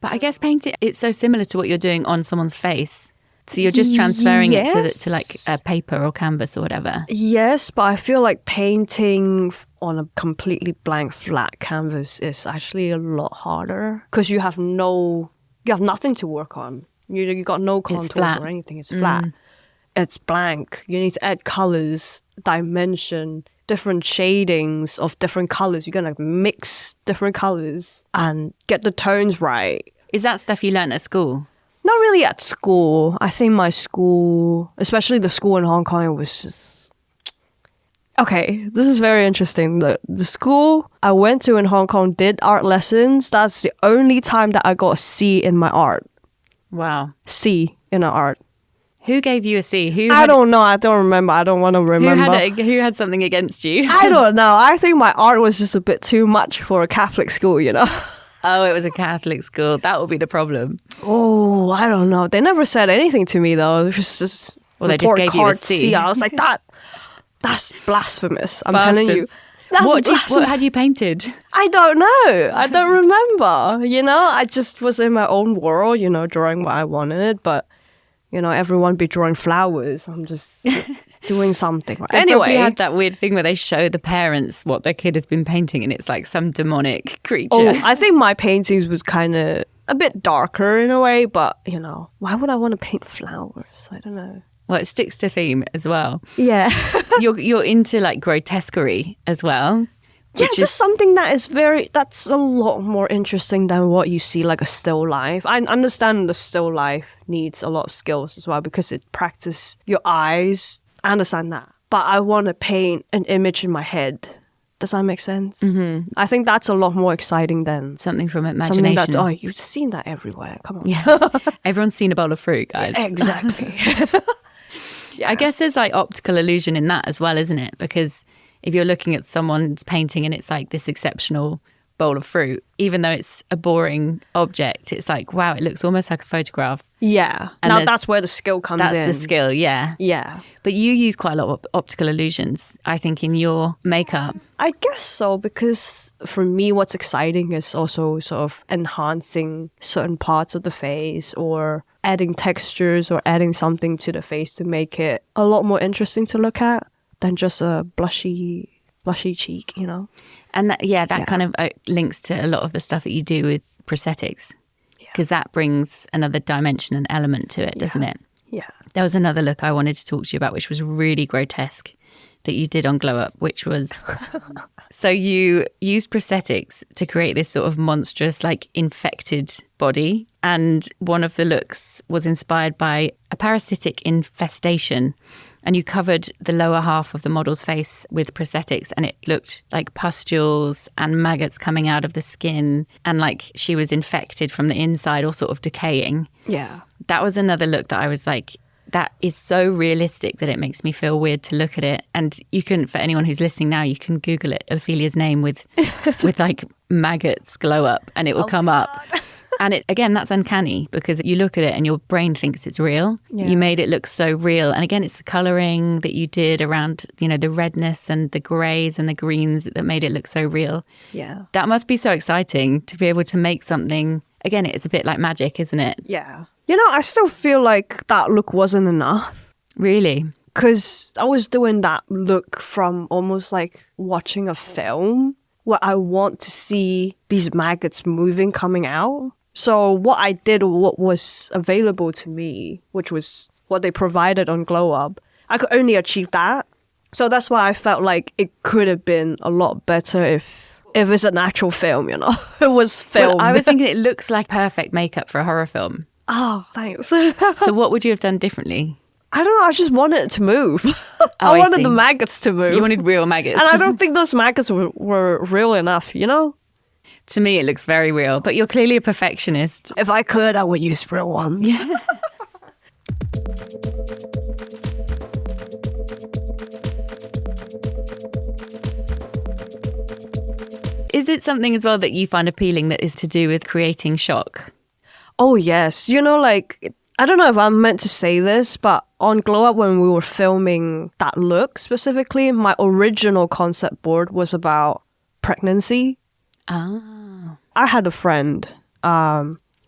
But I guess painting, it's so similar to what you're doing on someone's face. So you're just transferring it to like a paper or canvas or whatever. Yes, but I feel like painting on a completely blank flat canvas is actually a lot harder because you have nothing to work on. You got no contours or anything. It's flat. It's blank. You need to add colors, dimension, different shadings of different colors. You're gonna mix different colors and get the tones right. Is that stuff you learn at school? Not really at school. I think my school, especially the school in Hong Kong, it was just... Okay, this is very interesting. The school I went to in Hong Kong did art lessons. That's the only time that I got a C in my art. Wow. C in an art. Who gave you a C? I don't know. I don't remember. I don't want to remember. Who had something against you? I don't know. I think my art was just a bit too much for a Catholic school, Oh, it was a Catholic school. That would be the problem. Oh, I don't know. They never said anything to me, though. It was just... Well, they just gave you a C. I was like, that's blasphemous. I'm telling you. What had you painted? I don't know. I don't remember. I just was in my own world, drawing what I wanted. But, everyone be drawing flowers. I'm just doing something. They anyway, probably had that weird thing where they show the parents what their kid has been painting and it's like some demonic creature. Oh, I think my paintings was kind of a bit darker in a way. But, why would I want to paint flowers? I don't know. Well, it sticks to theme as well. Yeah. You're into like grotesquerie as well. Yeah, just something that's a lot more interesting than what you see like a still life. I understand the still life needs a lot of skills as well because it practices your eyes. I understand that. But I want to paint an image in my head. Does that make sense? Mm-hmm. I think that's a lot more exciting than something from imagination. Something you've seen that everywhere. Come on. Yeah. Everyone's seen a bowl of fruit, guys. Exactly. Yeah. I guess there's like optical illusion in that as well, isn't it? Because if you're looking at someone's painting and it's like this exceptional bowl of fruit, even though it's a boring object, it's like, wow, it looks almost like a photograph. Yeah. And now that's where the skill comes in. That's the skill, yeah. Yeah. But you use quite a lot of optical illusions, I think, in your makeup. I guess so, because for me, what's exciting is also sort of enhancing certain parts of the face or adding textures or adding something to the face to make it a lot more interesting to look at than just a blushy cheek, And that kind of links to a lot of the stuff that you do with prosthetics, because that brings another dimension and element to it, doesn't it? Yeah. There was another look I wanted to talk to you about, which was really grotesque, that you did on Glow Up, which was... So you used prosthetics to create this sort of monstrous, like, infected body. And one of the looks was inspired by a parasitic infestation. And you covered the lower half of the model's face with prosthetics, and it looked like pustules and maggots coming out of the skin, and like she was infected from the inside or sort of decaying. Yeah. That was another look that I was like, that is so realistic that it makes me feel weird to look at it. And you can, for anyone who's listening now, you can Google it, Ophelia's name with like maggots glow up, and it will come up. And it, again, that's uncanny because you look at it and your brain thinks it's real. Yeah. You made it look so real. And again, it's the colouring that you did around, the redness and the greys and the greens that made it look so real. Yeah. That must be so exciting to be able to make something. Again, it's a bit like magic, isn't it? Yeah. I still feel like that look wasn't enough. Really? Because I was doing that look from almost like watching a film where I want to see these maggots moving, coming out. So what I did, what was available to me, which was what they provided on Glow Up, I could only achieve that. So that's why I felt like it could have been a lot better if it's an actual film, It was filmed. Well, I was thinking it looks like perfect makeup for a horror film. Oh, thanks. So what would you have done differently? I don't know. I just wanted it to move. I wanted the maggots to move. You wanted real maggots. And I don't think those maggots were real enough, To me, it looks very real, but you're clearly a perfectionist. If I could, I would use real ones. Yeah. Is it something as well that you find appealing that is to do with creating shock? Oh, yes. I don't know if I'm meant to say this, but on Glow Up, when we were filming that look specifically, my original concept board was about pregnancy. Ah. I had a friend,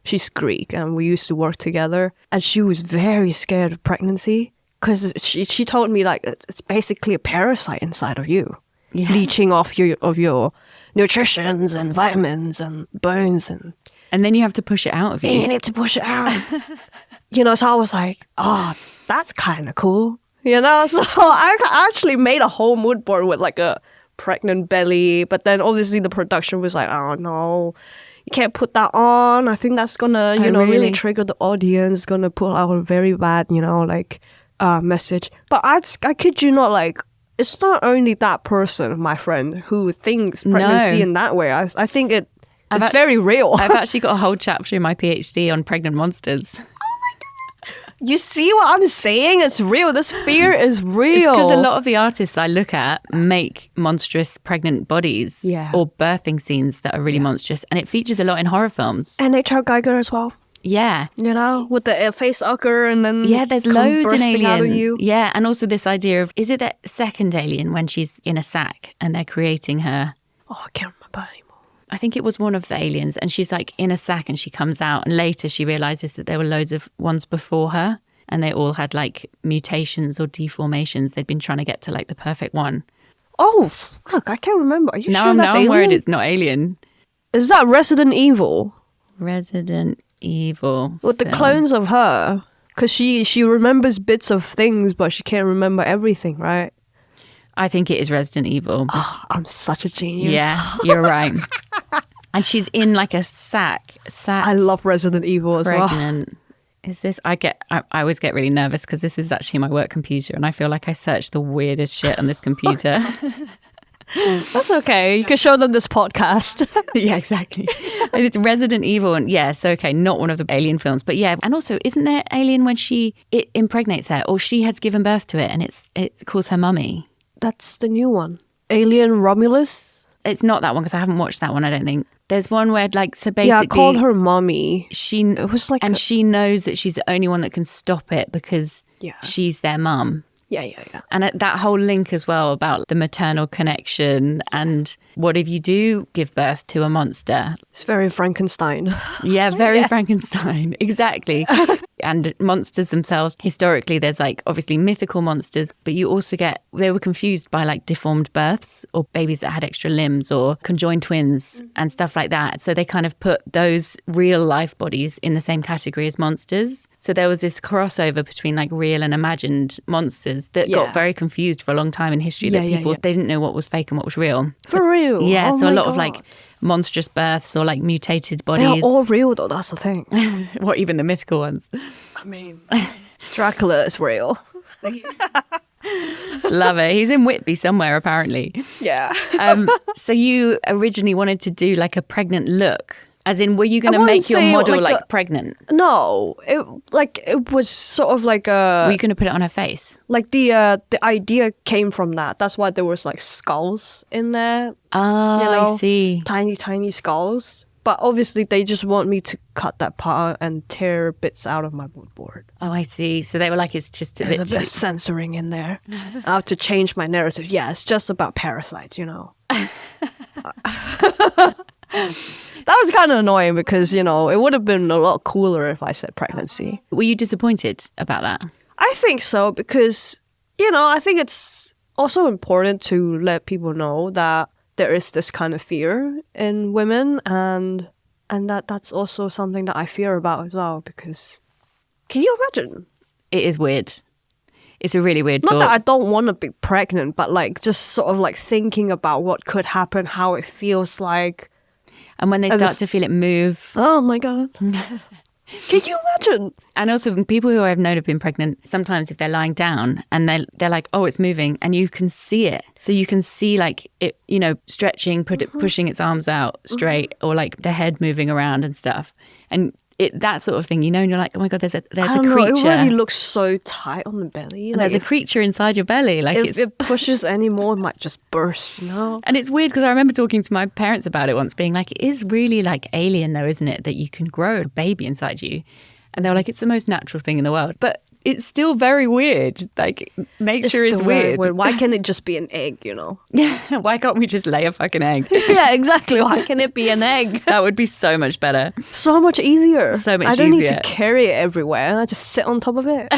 she's Greek, and we used to work together, and she was very scared of pregnancy because she told me like it's basically a parasite inside of you, leeching off your nutritions and vitamins and bones, and then you have to push it out of you. You need to push it out. So I was like, oh, that's kind of cool. So I actually made a whole mood board with like a pregnant belly, but then obviously the production was like, oh no, you can't put that on. I think that's gonna really trigger the audience, gonna put out a very bad message. But I kid you not, like, it's not only that person, my friend, who thinks pregnancy in that way. I think it's very real. I've actually got a whole chapter in my PhD on pregnant monsters. You see what I'm saying? It's real. This fear is real. Because a lot of the artists I look at make monstrous pregnant bodies or birthing scenes that are really monstrous. And it features a lot in horror films. And H.R. Geiger as well. Yeah. You know, with the face hugger and then Yeah, there's come loads in bursting out of Alien. you. Yeah, and also this idea of, is it that second Alien when she's in a sack and they're creating her? Oh, I can't remember anymore. I think it was one of the aliens, and she's like in a sack and she comes out, and later she realizes that there were loads of ones before her and they all had like mutations or deformations. They'd been trying to get to like the perfect one. Oh, fuck, I can't remember. Are you Now sure I'm that's worried Alien? it's not Alien. Is that Resident Evil? Resident Evil. With the film. clones of her? Because she remembers bits of things, but she can't remember everything, right? I think it is Resident Evil. Oh, I'm such a genius. Yeah, you're right. And she's in like a sack. I love Resident Evil as well. Pregnant. Is this? I always get really nervous because this is actually my work computer, and I feel like I search the weirdest shit on this computer. That's okay. You can show them this podcast. Yeah, exactly. It's Resident Evil, and yeah, it's okay. Not one of the Alien films, but yeah. And also, isn't there Alien when it impregnates her, or she has given birth to it, and it calls her mummy? That's the new one. Alien Romulus? It's not that one because I haven't watched that one. I don't think. There's one where like so basically, Yeah, I called her mommy. It was like, she knows that she's the only one that can stop it because she's their mum. Yeah. And that whole link as well about the maternal connection and what if you do give birth to a monster? It's very Frankenstein. Yeah, very Frankenstein. Exactly. And monsters themselves, historically, there's like obviously mythical monsters, but you also they were confused by like deformed births or babies that had extra limbs or conjoined twins and stuff like that. So they kind of put those real life bodies in the same category as monsters. So there was this crossover between like real and imagined monsters that got very confused for a long time in history that people, they didn't know what was fake and what was real. For real? Yeah, Oh so a my lot of God. like monstrous births or like mutated bodies. They're all real though, that's the thing. What, even the mythical ones? I mean, Dracula is real. Love it. He's in Whitby somewhere, apparently. Yeah. So you originally wanted to do like a pregnant look. As in, were you going to wouldn't make your say model like like pregnant? No, it was sort of like Were you going to put it on her face? like the idea came from that. That's why there was like skulls in there. Oh, You know, I see. Tiny skulls. But obviously they just want me to cut that part and tear bits out of my mood board. Oh, I see. So they were like, it's just a There's bit a bit of censoring in there. I have to change my narrative. Yeah, it's just about parasites, you know. That was kind of annoying because, you know, it would have been a lot cooler if I said pregnancy. Were you disappointed about that? I think so because, you know, I think it's also important to let people know that there is this kind of fear in women and that's also something that I fear about as well because can you imagine? It is weird. It's a really weird Not thought. that I don't want to be pregnant, but like just sort of like thinking about what could happen, how it feels like. And when they start to feel it move. Oh my God. Can you imagine? And also people who I've known have been pregnant, sometimes if they're lying down and they're like, oh, it's moving and you can see it. So you can see like it, you know, stretching, pushing its arms out straight or like the head moving around and stuff. And that sort of thing, you know, and you're like, oh my God, there's a creature. It already looks so tight on the belly. And there's a creature inside your belly. Like if it pushes anymore, it might just burst, you know? And it's weird because I remember talking to my parents about it once, being like, it is really like alien though, isn't it? That you can grow a baby inside you. And they were like, it's the most natural thing in the world. But it's still very weird. Like, nature is weird. Why can't it just be an egg, you know? Yeah. Why can't we just lay a fucking egg? Yeah, exactly. Why can't it be an egg? That would be so much better. So much easier. So much I don't need easier. to carry it everywhere. I just sit on top of it.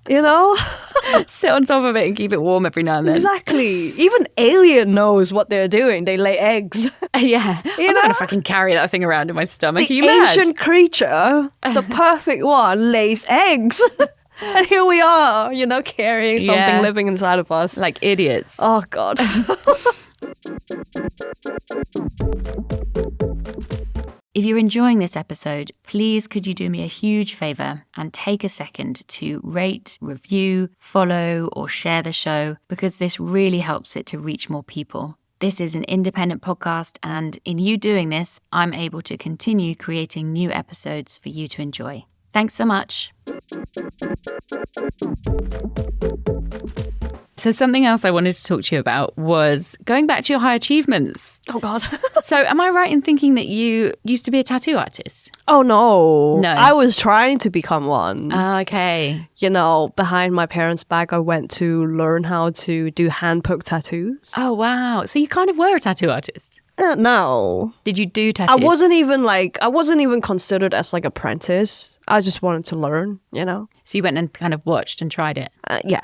You know? Sit on top of it and keep it warm every now and then. Exactly. Even Alien knows what they're doing. They lay eggs. Yeah. I'm not going to fucking carry that thing around in my stomach. The Are you mad? ancient creature, the perfect one, lays eggs. And here we are, you know, carrying something living inside of us. Like idiots. Oh, God. If you're enjoying this episode, please could you do me a huge favour and take a second to rate, review, follow or share the show because this really helps it to reach more people. This is an independent podcast and in you doing this, I'm able to continue creating new episodes for you to enjoy. Thanks so much. So something else I wanted to talk to you about was going back to your high achievements. Oh, God. So am I right in thinking that you used to be a tattoo artist? Oh, no. No. I was trying to become one. Okay. You know, behind my parents' back, I went to learn how to do hand poke tattoos. Oh, wow. So you kind of were a tattoo artist. No. Did you do tattoos? I wasn't even considered as like apprentice. I just wanted to learn, you know? So you went and kind of watched and tried it. Yeah.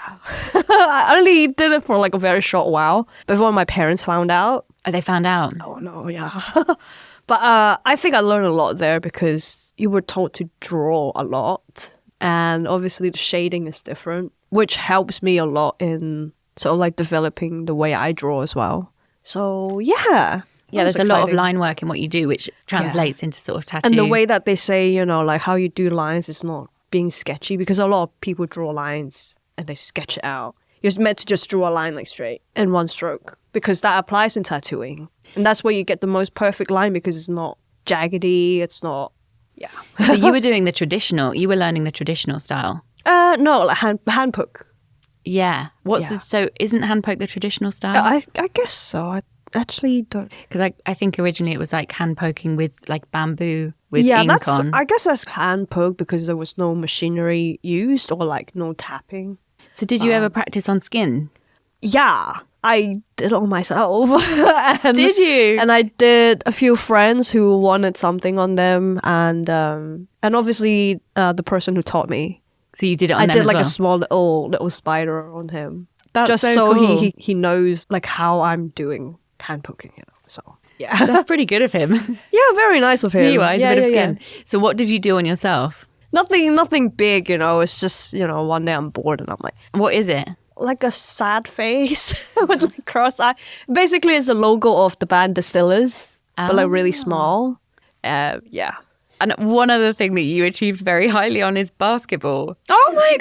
I only did it for like a very short while before my parents found out. Oh, they found out. Oh, no, yeah. But I think I learned a lot there because you were told to draw a lot. And obviously the shading is different, which helps me a lot in sort of like developing the way I draw as well. So, yeah. Yeah, there's a lot of line work in what you do, which translates into sort of tattoo. And the way that they say, you know, like how you do lines is not being sketchy, because a lot of people draw lines and they sketch it out. You're meant to just draw a line like straight in one stroke, because that applies in tattooing. And that's where you get the most perfect line, because it's not jaggedy, it's not, yeah. So you were doing you were learning the traditional style? No, like hand poke. Yeah. So isn't hand poke the traditional style? I guess so. I actually don't. Because I think originally it was like hand poking with like bamboo with ink on. I guess that's hand poke because there was no machinery used or like no tapping. So did you ever practice on skin? Yeah, I did it on myself. Did you? And I did a few friends who wanted something on them, and obviously the person who taught me. So you did it on them I did as like well? a small little spider on him. That's just so cool. he knows like how I'm doing hand poking, you know. So yeah, That's pretty good of him. yeah, very nice of him. He was yeah, a bit of yeah, skin. So what did you do on yourself? Nothing big, you know. It's just, you know, one day I'm bored and I'm like, What is it? like a sad face with like cross eye. Basically, it's the logo of the band Distillers, but like really small. Yeah. And one other thing that you achieved very highly on is basketball. Oh my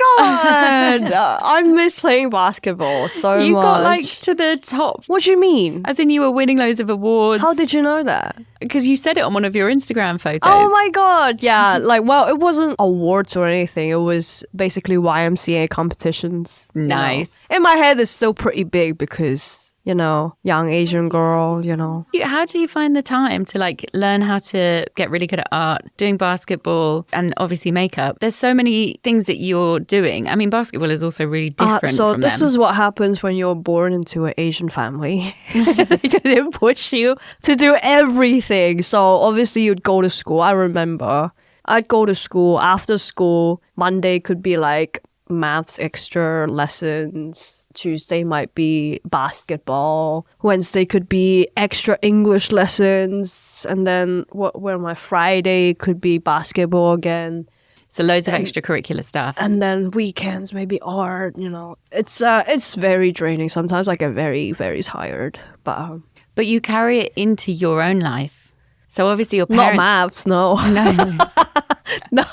god! I miss playing basketball so much. You got like to the top. What do you mean? As in you were winning loads of awards. How did you know that? Because you said it on one of your Instagram photos. Oh my god! Yeah, like, well, it wasn't awards or anything. It was basically YMCA competitions. Nice. You know. In my head, it's still pretty big because, you know, young Asian girl, you know. How do you find the time to like learn how to get really good at art, doing basketball and obviously makeup? There's so many things that you're doing. I mean, basketball is also really different So from this them. is what happens when you're born into an Asian family. They push you to do everything. So obviously you'd go to school. I remember I'd go to school. After school, Monday could be like maths extra lessons. Tuesday might be basketball. Wednesday could be extra English lessons. And then my Friday could be basketball again. So loads of extracurricular stuff. And then weekends, maybe art, you know. It's very draining. Sometimes I get very, very tired. But you carry it into your own life. So obviously your parents... Not maths, no. No. No.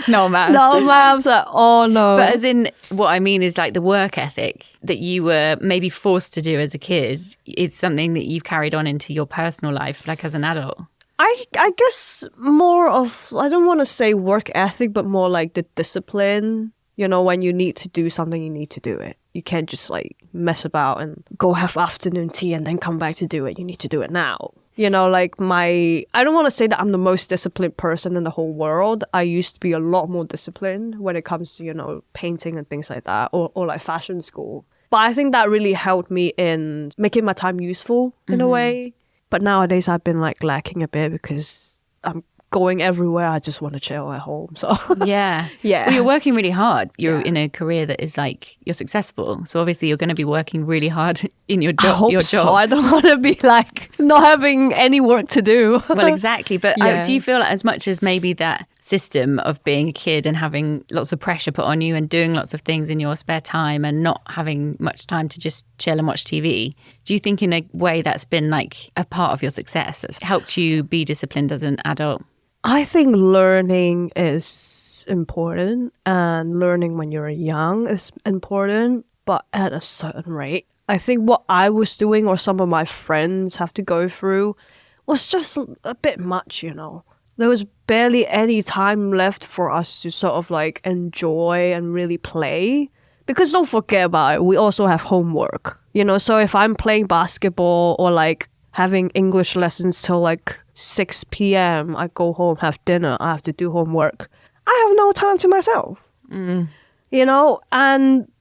No maths. No maths at all, no. But as in, what I mean is like the work ethic that you were maybe forced to do as a kid is something that you've carried on into your personal life, like as an adult. I guess more of, I don't want to say work ethic, but more like the discipline. You know, when you need to do something, you need to do it. You can't just like mess about and go have afternoon tea and then come back to do it. You need to do it now. You know, like I don't want to say that I'm the most disciplined person in the whole world. I used to be a lot more disciplined when it comes to, you know, painting and things like that, or like fashion school. But I think that really helped me in making my time useful in a way. But nowadays I've been like lacking a bit because I'm going everywhere. I just want to chill at home. So yeah. Yeah. Well, you're working really hard. You're in a career that is like, you're successful. So obviously you're going to be working really hard in your job. I hope so. I don't want to be like not having any work to do. Well, exactly. But Yeah. do you feel like as much as maybe that system of being a kid and having lots of pressure put on you and doing lots of things in your spare time and not having much time to just chill and watch TV, do you think in a way that's been like a part of your success that's helped you be disciplined as an adult? I think learning is important, and learning when you're young is important, but at a certain rate. I think what I was doing, or some of my friends have to go through, was just a bit much, you know. There was barely any time left for us to sort of like enjoy and really play, because don't forget about it, we also have homework, you know, so if I'm playing basketball or like having English lessons till like 6 p.m., I go home, have dinner, I have to do homework. I have no time to myself, you know,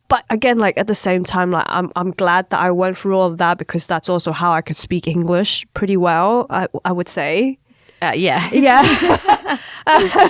but again, like at the same time, like I'm glad that I went through all of that because that's also how I could speak English pretty well, I would say. Yeah. Yeah.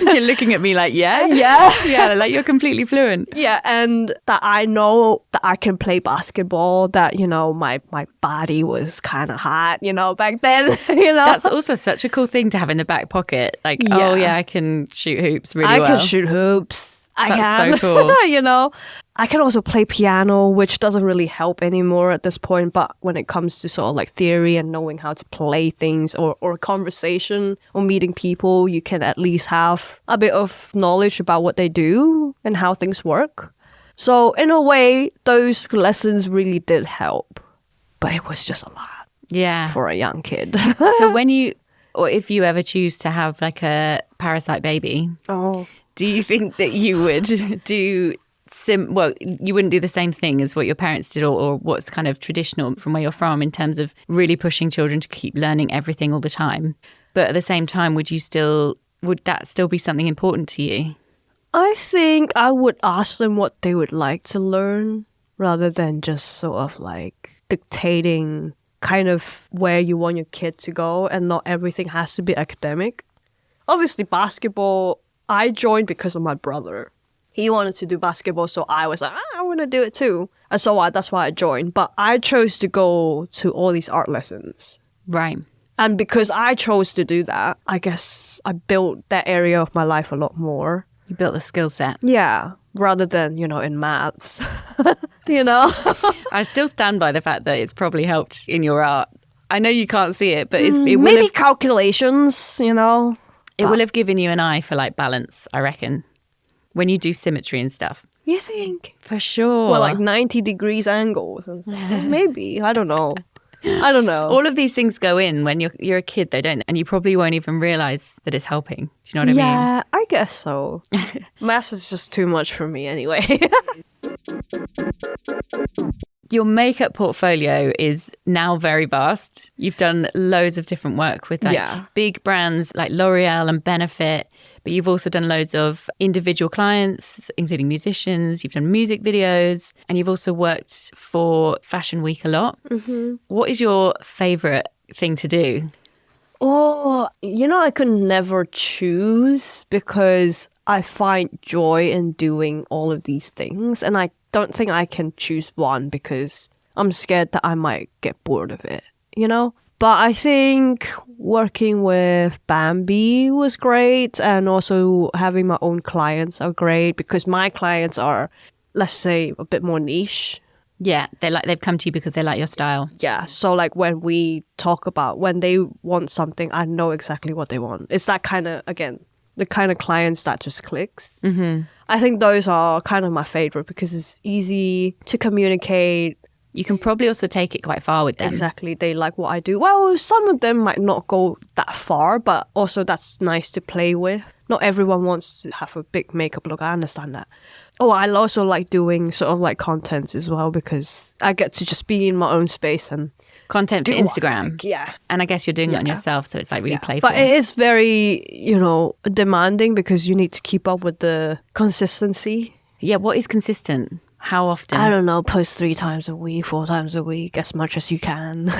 You're looking at me like, yeah? Yeah. Like you're completely fluent. Yeah, and that I know that I can play basketball, that, you know, my body was kind of hot, you know, back then, you know. That's also such a cool thing to have in the back pocket. Like, oh yeah, I can shoot hoops really well. I can shoot hoops. That's so cool. You know, I can also play piano, which doesn't really help anymore at this point. But when it comes to sort of like theory and knowing how to play things or conversation or meeting people, you can at least have a bit of knowledge about what they do and how things work. So in a way, those lessons really did help. But it was just a lot for a young kid. So when you, or if you ever choose to have like a parasite baby, do you think that you would do you wouldn't do the same thing as what your parents did or what's kind of traditional from where you're from in terms of really pushing children to keep learning everything all the time? But at the same time, would that still be something important to you? I think I would ask them what they would like to learn rather than just sort of like dictating kind of where you want your kid to go, and not everything has to be academic. Obviously, basketball, I joined because of my brother. He wanted to do basketball, so I was like, I want to do it too. And so that's why I joined. But I chose to go to all these art lessons. Right. And because I chose to do that, I guess I built that area of my life a lot more. You built a skill set. Yeah, rather than, you know, in maths, you know. I still stand by the fact that it's probably helped in your art. I know you can't see it, but it will maybe have, calculations, you know. It will have given you an eye for like balance, I reckon, when you do symmetry and stuff. You think? For sure. Well, like 90 degrees angles and stuff. Maybe. I don't know. All of these things go in when you're a kid, though, don't they? And you probably won't even realise that it's helping. Do you know what I mean? Yeah, I guess so. Maths is just too much for me anyway. Your makeup portfolio is now very vast. You've done loads of different work with like big brands like L'Oreal and Benefit, but you've also done loads of individual clients, including musicians. You've done music videos, and you've also worked for Fashion Week a lot. Mm-hmm. What is your favourite thing to do? Oh, you know, I could never choose because I find joy in doing all of these things, and I don't think I can choose one because I'm scared that I might get bored of it, you know? But I think working with Bambie was great, and also having my own clients are great because my clients are, let's say, a bit more niche. Yeah, they've come to you because they like your style. Yeah, so like when we talk about when they want something, I know exactly what they want. It's that kind of, again, the kind of clients that just clicks. Mm-hmm. I think those are kind of my favorite because it's easy to communicate. You can probably also take it quite far with them. Exactly. They like what I do. Well, some of them might not go that far, but also that's nice to play with. Not everyone wants to have a big makeup look. I understand that. Oh, I also like doing sort of like contents as well because I get to just be in my own space and content for Instagram. Like. Yeah. And I guess you're doing it on yourself, so it's like really playful. But it is very, you know, demanding because you need to keep up with the consistency. Yeah, what is consistent? How often? I don't know, post 3 times a week, 4 times a week, as much as you can.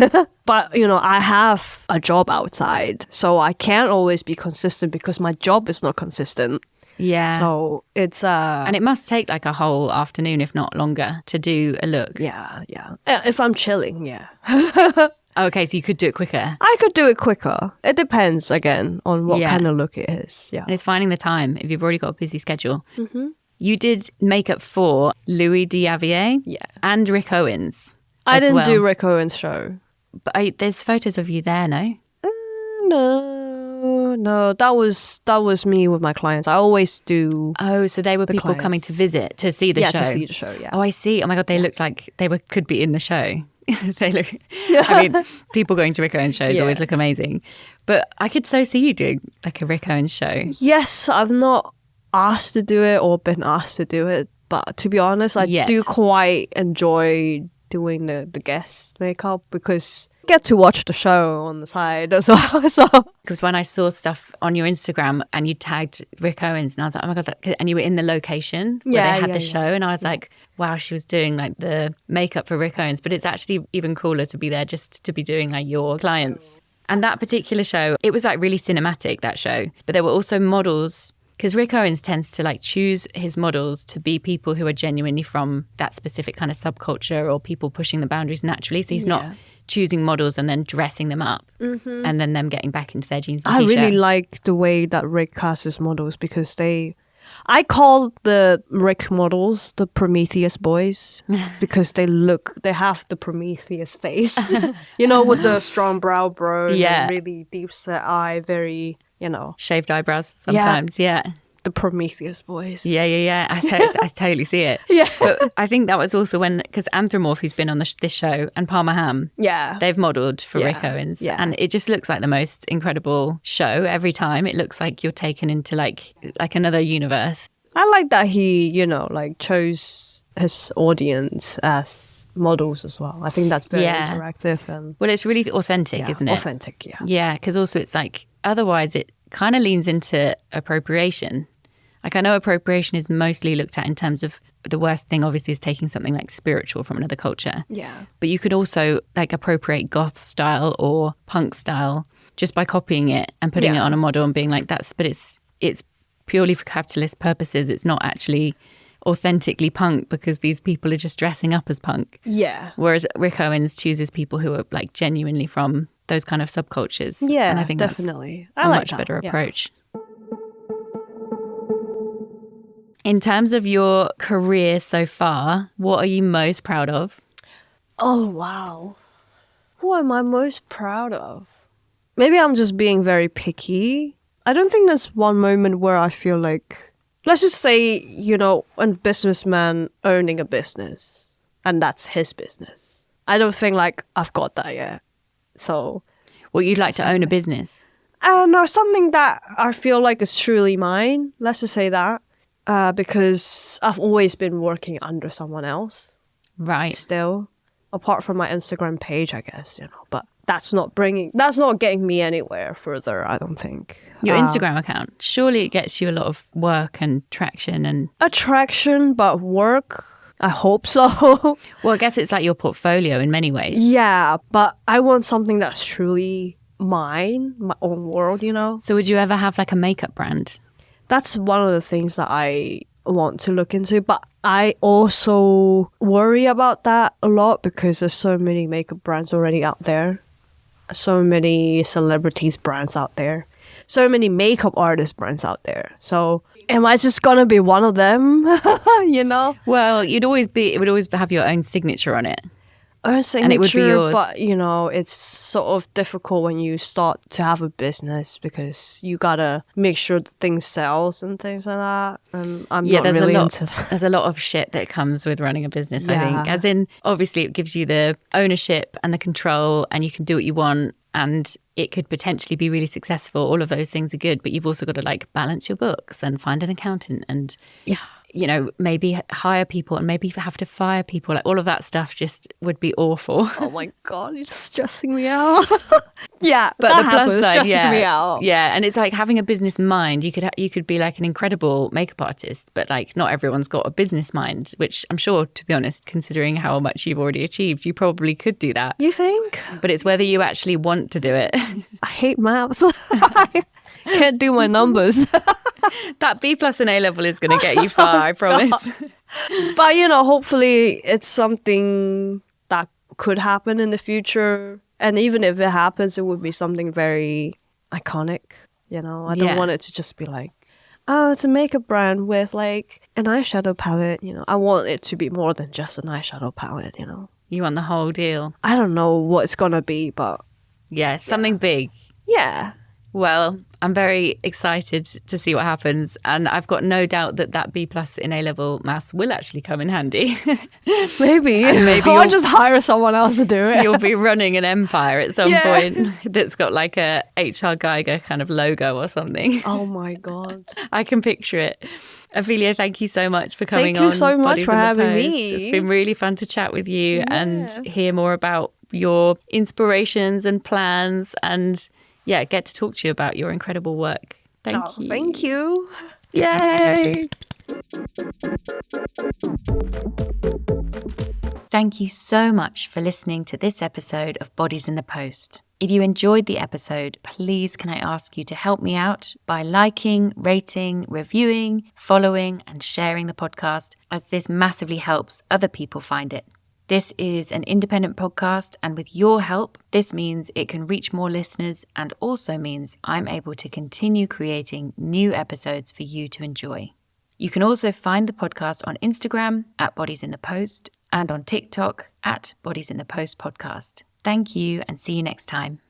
But, you know, I have a job outside, so I can't always be consistent because my job is not consistent. Yeah. So it's and it must take like a whole afternoon, if not longer, to do a look. Yeah. If I'm chilling, yeah. Okay, so you could do it quicker. I could do it quicker. It depends again on what kind of look it is. Yeah. And it's finding the time if you've already got a busy schedule. Mm-hmm. You did makeup for Louis Diavier and Rick Owens. I didn't do Rick Owens' show. But there's photos of you there, no? No, that was me with my clients. I always do. Oh, so they were people clients coming to visit to see the show. Yeah, to see the show. Yeah. Oh, I see. Oh my God, they looked like they could be in the show. They look. I mean, people going to Rick Owens shows always look amazing, but I could so see you doing like a Rick Owens show. Yes, I've not asked to do it or been asked to do it, But to be honest, I Yet. do quite enjoy doing the guest makeup because I get to watch the show on the side as well. So Because when I saw stuff on your Instagram and you tagged Rick Owens, and I was like, oh my God, and you were in the location where they had the show, and I was like, wow, she was doing like the makeup for Rick Owens. But it's actually even cooler to be there just to be doing like your clients. And that particular show, it was like really cinematic, that show. But there were also models, because Rick Owens tends to like choose his models to be people who are genuinely from that specific kind of subculture or people pushing the boundaries naturally. So he's not choosing models and then dressing them up and then them getting back into their jeans and t-shirt. I really like the way that Rick casts his models because I call the Rick models the Prometheus boys because they have the Prometheus face, with the strong brow bone and really deep set eye, very, shaved eyebrows sometimes, the Prometheus boys. Yeah. I totally see it. Yeah. But I think that was also because Anthropomorph, who's been on this show, and Palmer Ham, they've modelled for Rick Owens. Yeah. And it just looks like the most incredible show every time. It looks like you're taken into like another universe. I like that he, chose his audience as models as well. I think that's very interactive. Well, it's really authentic, isn't it? Authentic, yeah. Yeah, because also it's like, otherwise it kind of leans into appropriation. Like, I know appropriation is mostly looked at in terms of the worst thing, obviously, is taking something like spiritual from another culture. Yeah. But you could also like appropriate goth style or punk style just by copying it and putting it on a model and being like, but it's purely for capitalist purposes. It's not actually authentically punk because these people are just dressing up as punk. Yeah. Whereas Rick Owens chooses people who are like genuinely from those kind of subcultures. Yeah, and I think definitely. That's a much better approach. In terms of your career so far, what are you most proud of? Oh, wow. What am I most proud of? Maybe I'm just being very picky. I don't think there's one moment where I feel like, let's just say, a businessman owning a business and that's his business. I don't think like I've got that yet. So, well, you'd like to own a business? No, something that I feel like is truly mine. Let's just say that. Because I've always been working under someone else. Right. Still. Apart from my Instagram page, I guess, But that's not getting me anywhere further, I don't think. Your Instagram account, surely it gets you a lot of work and traction and... Attraction, but work... I hope so. Well, I guess it's like your portfolio in many ways. Yeah, but I want something that's truly mine, my own world, So would you ever have like a makeup brand? That's one of the things that I want to look into. But I also worry about that a lot because there's so many makeup brands already out there. So many celebrities brands out there. So many makeup artist brands out there. So am I just going to be one of them? Well, it would always have your own signature on it. Own signature, and it would be yours. But, it's sort of difficult when you start to have a business because you got to make sure that things sells and things like that. And I'm not really into that. There's a lot of shit that comes with running a business, I think. As in, obviously, it gives you the ownership and the control and you can do what you want. And it could potentially be really successful. All of those things are good, but you've also got to like balance your books and find an accountant and, maybe hire people and maybe have to fire people. Like all of that stuff just would be awful. Oh my God, you're stressing me out. Yeah, but that the plus side, stresses me out. Yeah, and it's like having a business mind. You could be like an incredible makeup artist, but like not everyone's got a business mind, which I'm sure, to be honest, considering how much you've already achieved, you probably could do that. You think? But it's whether you actually want to do it. I hate maths. I can't do my numbers. That B+ in A level is going to get you far, I promise. But, hopefully it's something that could happen in the future. And even if it happens, it would be something very iconic. I don't want it to just be like, oh, it's a makeup brand with like an eyeshadow palette. I want it to be more than just an eyeshadow palette, You want the whole deal. I don't know what it's going to be, but... Yeah, something big. Yeah. Well, I'm very excited to see what happens. And I've got no doubt that B+ in A-level maths will actually come in handy. Maybe. And maybe I'll just hire someone else to do it. You'll be running an empire at some point that's got like a HR Geiger kind of logo or something. Oh my God. I can picture it. Ophelia, thank you so much for coming on. Thank you so much Bodies for in the having Post. me. It's been really fun to chat with you and hear more about your inspirations and plans and get to talk to you about your incredible work. Thank you. Thank you. Yay! Thank you so much for listening to this episode of Bodies in the Post. If you enjoyed the episode, please can I ask you to help me out by liking, rating, reviewing, following, and sharing the podcast, as this massively helps other people find it. This is an independent podcast, and with your help, this means it can reach more listeners and also means I'm able to continue creating new episodes for you to enjoy. You can also find the podcast on Instagram at Bodies in the Post and on TikTok at Bodies in the Post Podcast. Thank you and see you next time.